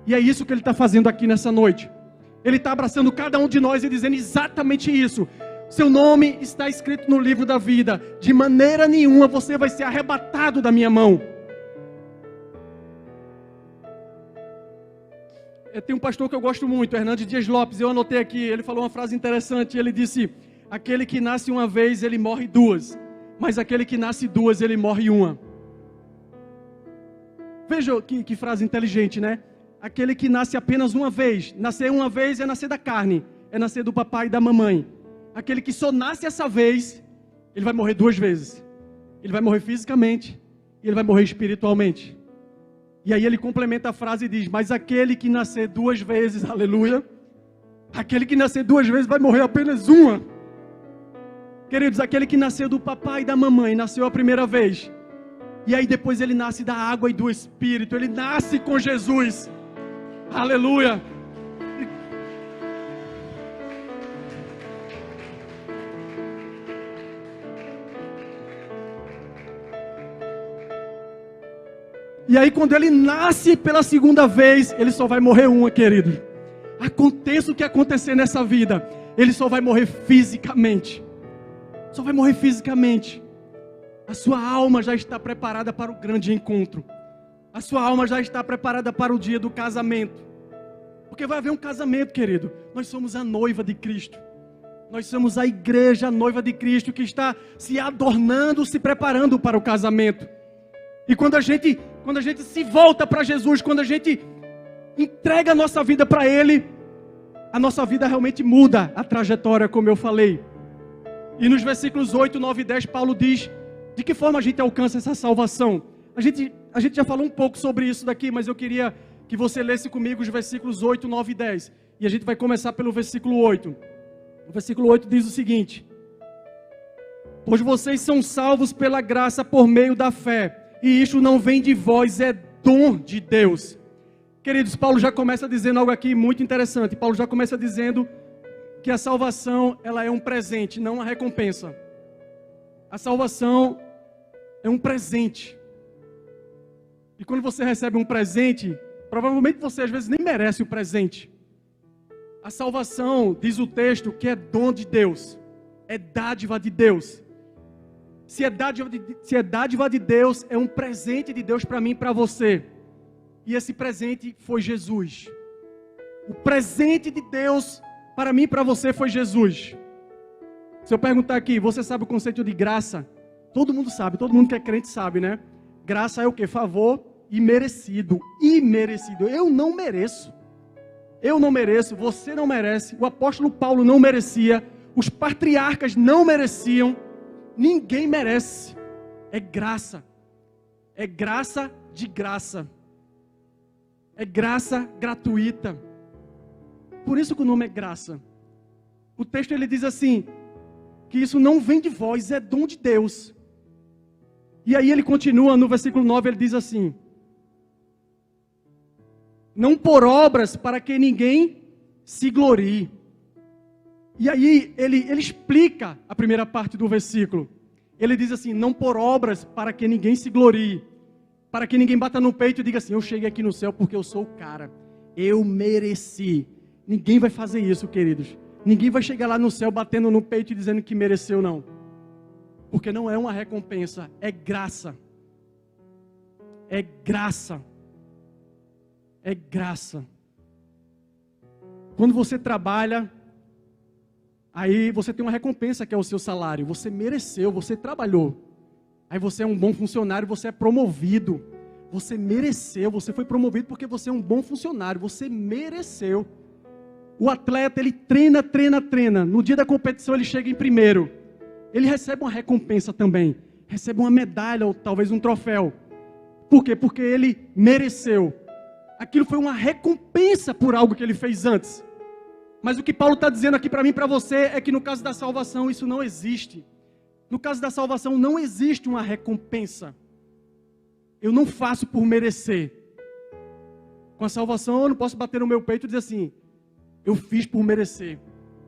S8: E é isso que Ele está fazendo aqui nessa noite. Ele está abraçando cada um de nós e dizendo exatamente isso: seu nome está escrito no livro da vida, de maneira nenhuma você vai ser arrebatado da minha mão. Tem um pastor que eu gosto muito, Hernandes Dias Lopes, eu anotei aqui, ele falou uma frase interessante, ele disse: aquele que nasce uma vez, ele morre duas, mas aquele que nasce duas, ele morre uma. Veja que frase inteligente, né? Aquele que nasce apenas uma vez, nascer uma vez é nascer da carne, é nascer do papai e da mamãe. Aquele que só nasce essa vez, ele vai morrer duas vezes. Ele vai morrer fisicamente e ele vai morrer espiritualmente. E aí ele complementa a frase e diz: mas aquele que nascer duas vezes, aleluia, aquele que nascer duas vezes vai morrer apenas uma. Queridos, aquele que nasceu do papai e da mamãe, nasceu a primeira vez, e aí depois ele nasce da água e do Espírito, ele nasce com Jesus, aleluia. E aí quando ele nasce pela segunda vez, ele só vai morrer uma, querido. Aconteça o que acontecer nessa vida, ele só vai morrer fisicamente. Só vai morrer fisicamente. A sua alma já está preparada para o grande encontro. A sua alma já está preparada para o dia do casamento. Porque vai haver um casamento, querido. Nós somos a noiva de Cristo. Nós somos a igreja, a noiva de Cristo, que está se adornando, se preparando para o casamento. E quando a gente se volta para Jesus, quando a gente entrega a nossa vida para Ele, a nossa vida realmente muda a trajetória, como eu falei. E nos versículos 8, 9 e 10, Paulo diz de que forma a gente alcança essa salvação. A gente já falou um pouco sobre isso daqui, mas eu queria que você lesse comigo os versículos 8, 9 e 10. E a gente vai começar pelo versículo 8. O versículo 8 diz o seguinte: pois vocês são salvos pela graça por meio da fé, e isto não vem de vós, é dom de Deus. Queridos, Paulo já começa dizendo algo aqui muito interessante. Paulo já começa dizendo que a salvação, ela é um presente, não uma recompensa. A salvação é um presente. E quando você recebe um presente, provavelmente você às vezes nem merece o presente. A salvação, diz o texto, que é dom de Deus. É dádiva de Deus. Se é dádiva de Deus, é um presente de Deus para mim e para você. E esse presente foi Jesus. O presente de Deus para mim e para você foi Jesus. Se eu perguntar aqui, você sabe o conceito de graça? Todo mundo sabe, todo mundo que é crente sabe, né? Graça é o quê? Favor imerecido. Imerecido. Eu não mereço. Eu não mereço, você não merece, o apóstolo Paulo não merecia, os patriarcas não mereciam, ninguém merece. É graça de graça, é graça gratuita. Por isso que o nome é graça. O texto ele diz assim, que isso não vem de vós, é dom de Deus. E aí ele continua no versículo 9, ele diz assim: não por obras para que ninguém se glorie. E aí ele explica a primeira parte do versículo. Ele diz assim, não por obras para que ninguém se glorie. Para que ninguém bata no peito e diga assim, eu cheguei aqui no céu porque eu sou o cara. Eu mereci. Ninguém vai fazer isso, queridos. Ninguém vai chegar lá no céu batendo no peito e dizendo que mereceu, não. Porque não é uma recompensa, é graça. É graça. É graça. Quando você trabalha, aí você tem uma recompensa que é o seu salário. Você mereceu, você trabalhou. Aí você é um bom funcionário, você é promovido. Você mereceu, você foi promovido porque você é um bom funcionário. Você mereceu. O atleta, ele treina. No dia da competição ele chega em primeiro. Ele recebe uma recompensa também. Recebe uma medalha ou talvez um troféu. Por quê? Porque ele mereceu. Aquilo foi uma recompensa por algo que ele fez antes. Mas o que Paulo está dizendo aqui para mim e para você é que no caso da salvação isso não existe. No caso da salvação não existe uma recompensa. Eu não faço por merecer. Com a salvação eu não posso bater no meu peito e dizer assim, eu fiz por merecer.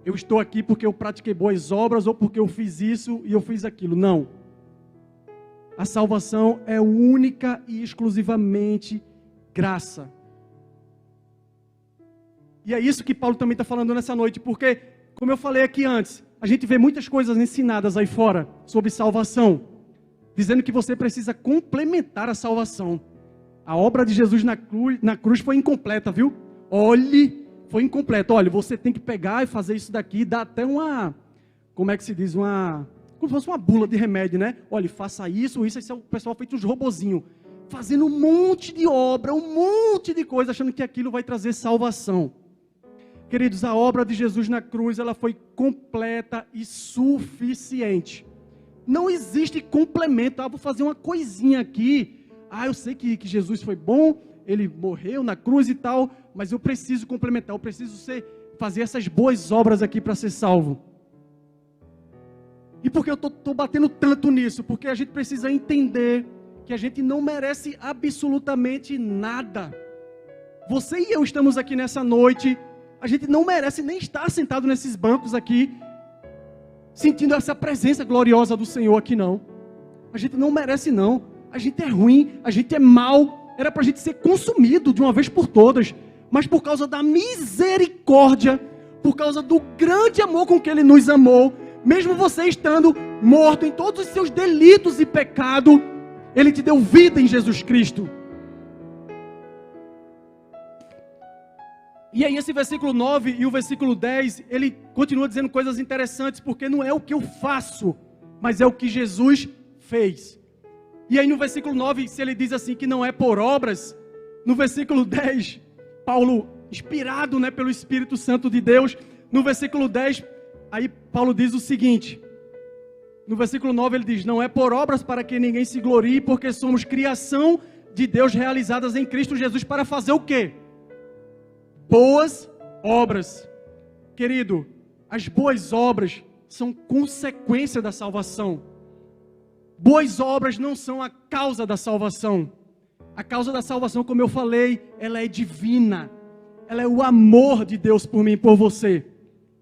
S8: Eu estou aqui porque eu pratiquei boas obras ou porque eu fiz isso e eu fiz aquilo. Não. A salvação é única e exclusivamente graça. E é isso que Paulo também está falando nessa noite, porque, como eu falei aqui antes, a gente vê muitas coisas ensinadas aí fora sobre salvação, dizendo que você precisa complementar a salvação. A obra de Jesus na cruz foi incompleta, viu? Foi incompleta. Olha, você tem que pegar e fazer isso daqui, dá até uma, como é que se diz, como se fosse uma bula de remédio, né? Olha, faça isso, aí o pessoal feito uns robozinhos, fazendo um monte de obra, um monte de coisa, achando que aquilo vai trazer salvação. Queridos, a obra de Jesus na cruz, ela foi completa e suficiente. Não existe complemento. Vou fazer uma coisinha aqui. Eu sei que Jesus foi bom, ele morreu na cruz e tal, mas eu preciso complementar, eu preciso fazer essas boas obras aqui para ser salvo. E por que eu estou batendo tanto nisso? Porque a gente precisa entender que a gente não merece absolutamente nada. Você e eu estamos aqui nessa noite, a gente não merece nem estar sentado nesses bancos aqui, sentindo essa presença gloriosa do Senhor aqui, não. A gente não merece, não. A gente é ruim, a gente é mau. Era para a gente ser consumido de uma vez por todas. Mas por causa da misericórdia, por causa do grande amor com que Ele nos amou, mesmo você estando morto em todos os seus delitos e pecado, Ele te deu vida em Jesus Cristo. E aí esse versículo 9 e o versículo 10, ele continua dizendo coisas interessantes, porque não é o que eu faço, mas é o que Jesus fez. E aí no versículo 9, se ele diz assim que não é por obras, no versículo 10, Paulo, inspirado, pelo Espírito Santo de Deus, no versículo 10, aí Paulo diz o seguinte, no versículo 9 ele diz, não é por obras para que ninguém se glorie, porque somos criação de Deus realizadas em Cristo Jesus para fazer o quê? Boas obras. Querido, as boas obras são consequência da salvação. Boas obras não são a causa da salvação. A causa da salvação, como eu falei, ela é divina. Ela é o amor de Deus por mim e por você.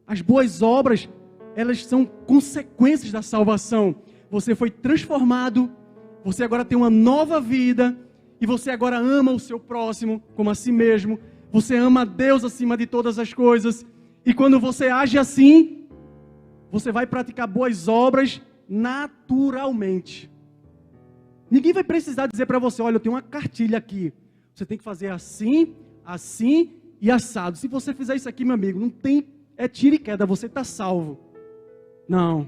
S8: As boas obras, elas são consequências da salvação. Você foi transformado, você agora tem uma nova vida, e você agora ama o seu próximo como a si mesmo. Você ama a Deus acima de todas as coisas. E quando você age assim, você vai praticar boas obras naturalmente. Ninguém vai precisar dizer para você, olha, eu tenho uma cartilha aqui. Você tem que fazer assim, assim e assado. Se você fizer isso aqui, meu amigo, não tem, é tiro e queda, você está salvo. Não.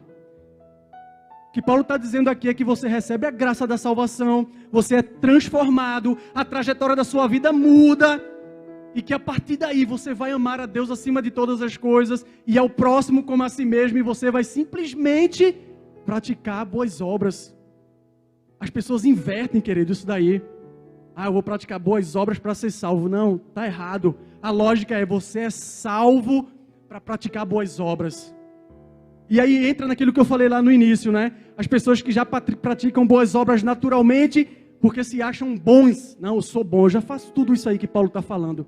S8: O que Paulo está dizendo aqui é que você recebe a graça da salvação, você é transformado, a trajetória da sua vida muda, e que a partir daí você vai amar a Deus acima de todas as coisas, e ao próximo como a si mesmo, e você vai simplesmente praticar boas obras. As pessoas invertem, querido, isso daí. Ah, eu vou praticar boas obras para ser salvo. Não, está errado. A lógica é, você é salvo para praticar boas obras. E aí entra naquilo que eu falei lá no início, né? As pessoas que já praticam boas obras naturalmente, porque se acham bons. Não, eu sou bom, eu já faço tudo isso aí que Paulo está falando.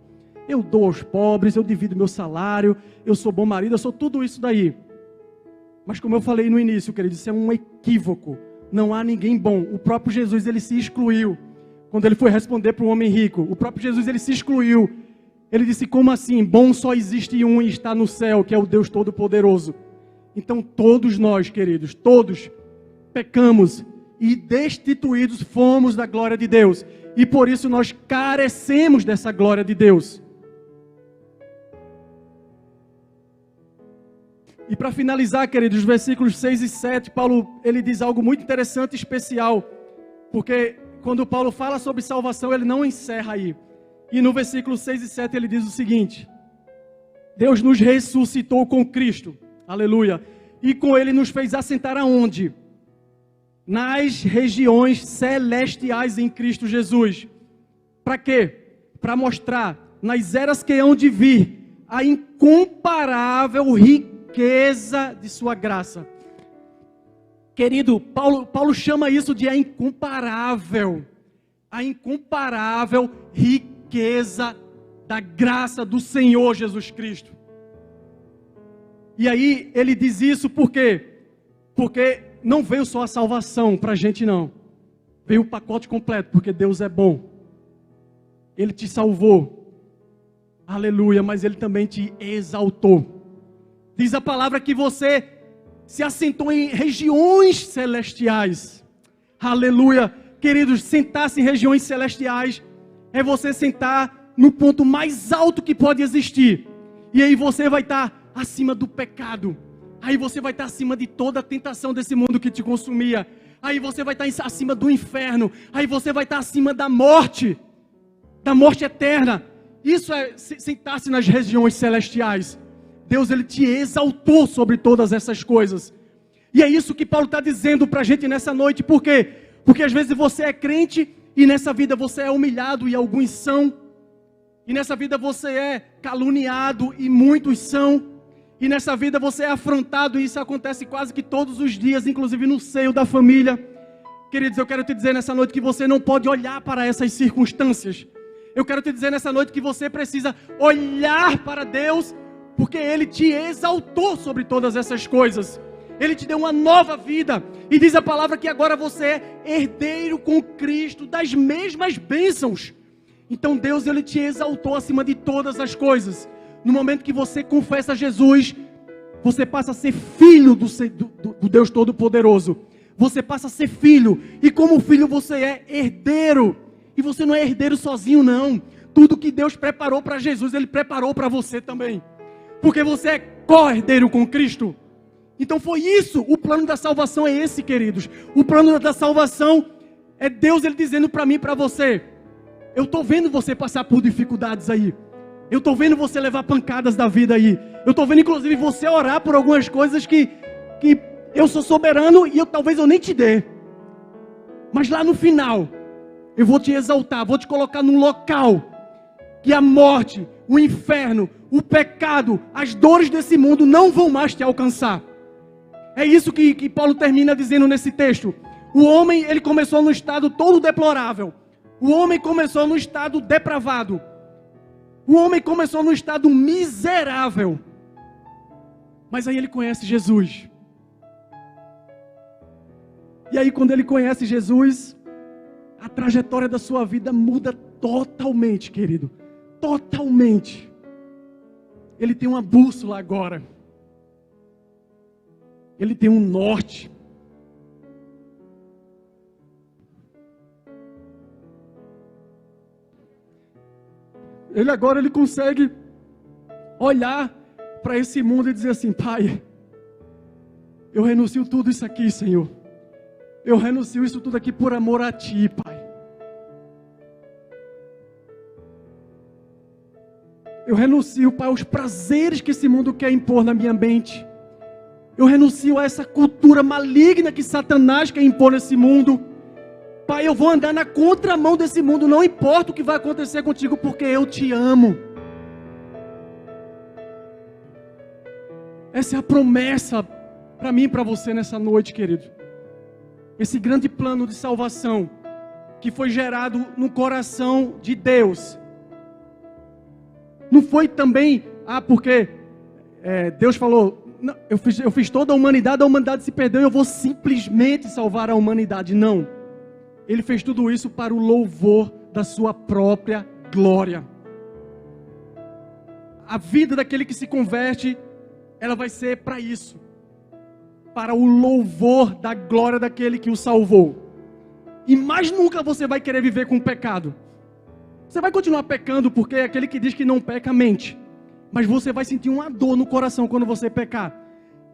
S8: Eu dou aos pobres, eu divido meu salário, eu sou bom marido, eu sou tudo isso daí. Mas como eu falei no início, querido, isso é um equívoco. Não há ninguém bom. O próprio Jesus, ele se excluiu. Quando ele foi responder para um homem rico, o próprio Jesus, ele se excluiu. Ele disse, como assim? Bom só existe um e está no céu, que é o Deus Todo-Poderoso. Então todos nós, queridos, todos pecamos e destituídos fomos da glória de Deus. E por isso nós carecemos dessa glória de Deus. E para finalizar, queridos, os versículos 6 e 7, Paulo, ele diz algo muito interessante e especial. Porque quando Paulo fala sobre salvação, ele não encerra aí. E no versículo 6 e 7 ele diz o seguinte: Deus nos ressuscitou com Cristo, aleluia, e com ele nos fez assentar aonde? Nas regiões celestiais em Cristo Jesus. Para quê? Para mostrar nas eras que hão de vir a incomparável riqueza de sua graça. Querido, Paulo chama isso de a incomparável riqueza da graça do Senhor Jesus Cristo. E aí ele diz isso por quê? Porque não veio só a salvação para a gente, não. Veio o pacote completo, porque Deus é bom. Ele te salvou, aleluia, mas Ele também te exaltou. Diz a palavra que você se assentou em regiões celestiais, aleluia. Queridos, sentar-se em regiões celestiais é você sentar no ponto mais alto que pode existir. E aí você vai estar acima do pecado. Aí você vai estar acima de toda a tentação desse mundo que te consumia. Aí você vai estar acima do inferno. Aí você vai estar acima da morte eterna. Isso é sentar-se nas regiões celestiais. Deus, Ele te exaltou sobre todas essas coisas. E é isso que Paulo está dizendo para a gente nessa noite. Por quê? Porque às vezes você é crente e nessa vida você é humilhado e alguns são. E nessa vida você é caluniado e muitos são. E nessa vida você é afrontado e isso acontece quase que todos os dias, inclusive no seio da família. Queridos, eu quero te dizer nessa noite que você não pode olhar para essas circunstâncias. Eu quero te dizer nessa noite que você precisa olhar para Deus, porque Ele te exaltou sobre todas essas coisas. Ele te deu uma nova vida. E diz a palavra que agora você é herdeiro com Cristo das mesmas bênçãos. Então Deus, Ele te exaltou acima de todas as coisas. No momento que você confessa Jesus, você passa a ser filho do Deus Todo-Poderoso. Você passa a ser filho. E como filho você é herdeiro. E você não é herdeiro sozinho, não. Tudo que Deus preparou para Jesus, Ele preparou para você também. Porque você é co-herdeiro com Cristo. Então foi isso. O plano da salvação é esse, queridos. O plano da salvação é Deus, Ele dizendo para mim e para você: eu estou vendo você passar por dificuldades aí. Eu estou vendo você levar pancadas da vida aí. Eu estou vendo inclusive você orar por algumas coisas que eu sou soberano e talvez eu nem te dê. Mas lá no final, eu vou te exaltar, vou te colocar num local que a morte, o inferno, o pecado, as dores desse mundo não vão mais te alcançar. É isso que Paulo termina dizendo nesse texto. O homem, ele começou num estado todo deplorável. O homem começou no estado depravado. O homem começou no estado miserável. Mas aí ele conhece Jesus. E aí quando ele conhece Jesus, a trajetória da sua vida muda totalmente, querido. Totalmente. Ele tem uma bússola agora. Ele tem um norte. Ele consegue olhar para esse mundo e dizer assim: Pai, eu renuncio tudo isso aqui, Senhor. Eu renuncio isso tudo aqui por amor a Ti, Pai. Eu renuncio, Pai, aos prazeres que esse mundo quer impor na minha mente. Eu renuncio a essa cultura maligna que Satanás quer impor nesse mundo. Pai, eu vou andar na contramão desse mundo, não importa o que vai acontecer contigo, porque eu te amo. Essa é a promessa para mim e para você nessa noite, querido. Esse grande plano de salvação que foi gerado no coração de Deus. Não foi também, porque Deus falou, não, eu fiz toda a humanidade se perdeu e eu vou simplesmente salvar a humanidade. Não. Ele fez tudo isso para o louvor da sua própria glória. A vida daquele que se converte, ela vai ser para isso. Para o louvor da glória daquele que o salvou. E mais nunca você vai querer viver com o pecado. Você vai continuar pecando porque é aquele que diz que não peca mente. Mas você vai sentir uma dor no coração quando você pecar.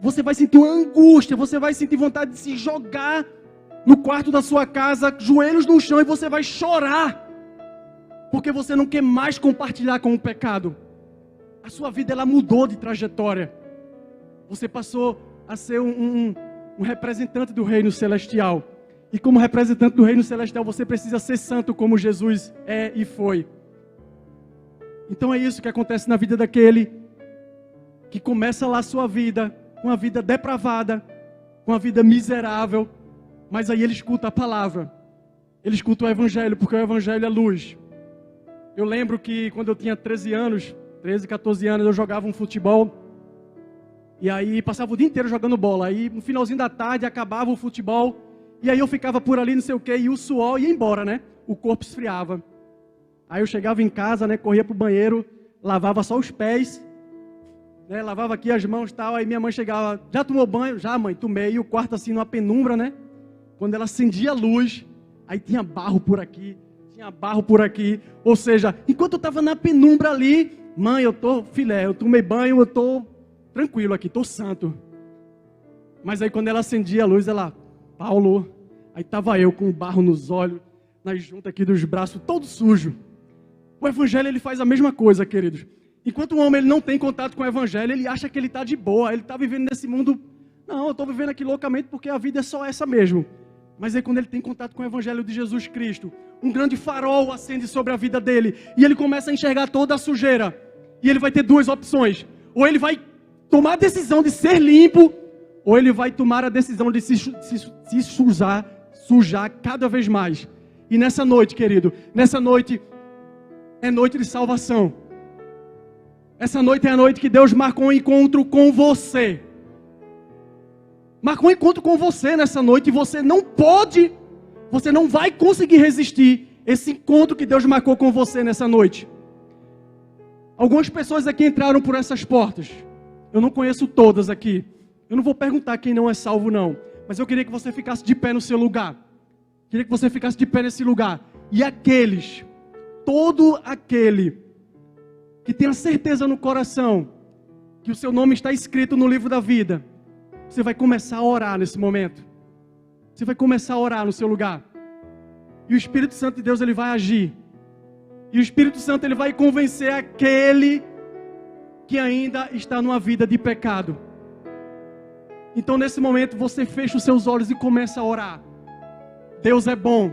S8: Você vai sentir uma angústia, você vai sentir vontade de se jogar no quarto da sua casa, joelhos no chão, e você vai chorar. Porque você não quer mais compartilhar com o pecado. A sua vida, ela mudou de trajetória. Você passou a ser um representante do reino celestial. E como representante do reino celestial, você precisa ser santo como Jesus é e foi. Então é isso que acontece na vida daquele que começa lá a sua vida, com a vida depravada, com a vida miserável, mas aí ele escuta a palavra. Ele escuta o evangelho, porque o evangelho é luz. Eu lembro que quando eu tinha 13, 14 anos, eu jogava um futebol. E aí passava o dia inteiro jogando bola. Aí no finalzinho da tarde acabava o futebol. E aí eu ficava por ali, não sei o que, e o suor ia embora, né? O corpo esfriava. Aí eu chegava em casa, né? Corria pro banheiro, lavava só os pés, né? Lavava aqui as mãos e tal. Aí minha mãe chegava, já tomou banho? Já, mãe, tomei. E o quarto assim, numa penumbra, né? Quando ela acendia a luz, aí tinha barro por aqui, tinha barro por aqui. Ou seja, enquanto eu estava na penumbra ali, mãe, eu tô filé, eu tomei banho, eu tô tranquilo aqui, tô santo. Mas aí quando ela acendia a luz, ela... Paulo, aí estava eu com barro nos olhos, nas juntas aqui dos braços, todo sujo. O evangelho, ele faz a mesma coisa, queridos. Enquanto o homem ele não tem contato com o evangelho, ele acha que ele está de boa, ele está vivendo nesse mundo. Não, eu estou vivendo aqui loucamente porque a vida é só essa mesmo. Mas aí quando ele tem contato com o evangelho de Jesus Cristo, um grande farol acende sobre a vida dele, e ele começa a enxergar toda a sujeira. E ele vai ter duas opções. Ou ele vai tomar a decisão de ser limpo, ou ele vai tomar a decisão de se sujar cada vez mais. E nessa noite, querido, nessa noite é noite de salvação. Essa noite é a noite que Deus marcou um encontro com você. Marcou um encontro com você nessa noite, e você não vai conseguir resistir esse encontro que Deus marcou com você nessa noite. Algumas pessoas aqui entraram por essas portas. Eu não conheço todas aqui. Eu não vou perguntar quem não é salvo, não. Mas eu queria que você ficasse de pé no seu lugar. Queria que você ficasse de pé nesse lugar. E todo aquele que tem a certeza no coração que o seu nome está escrito no livro da vida, você vai começar a orar nesse momento. Você vai começar a orar no seu lugar. E o Espírito Santo de Deus, ele vai agir. E o Espírito Santo, ele vai convencer aquele que ainda está numa vida de pecado. Então nesse momento você fecha os seus olhos e começa a orar. Deus é bom.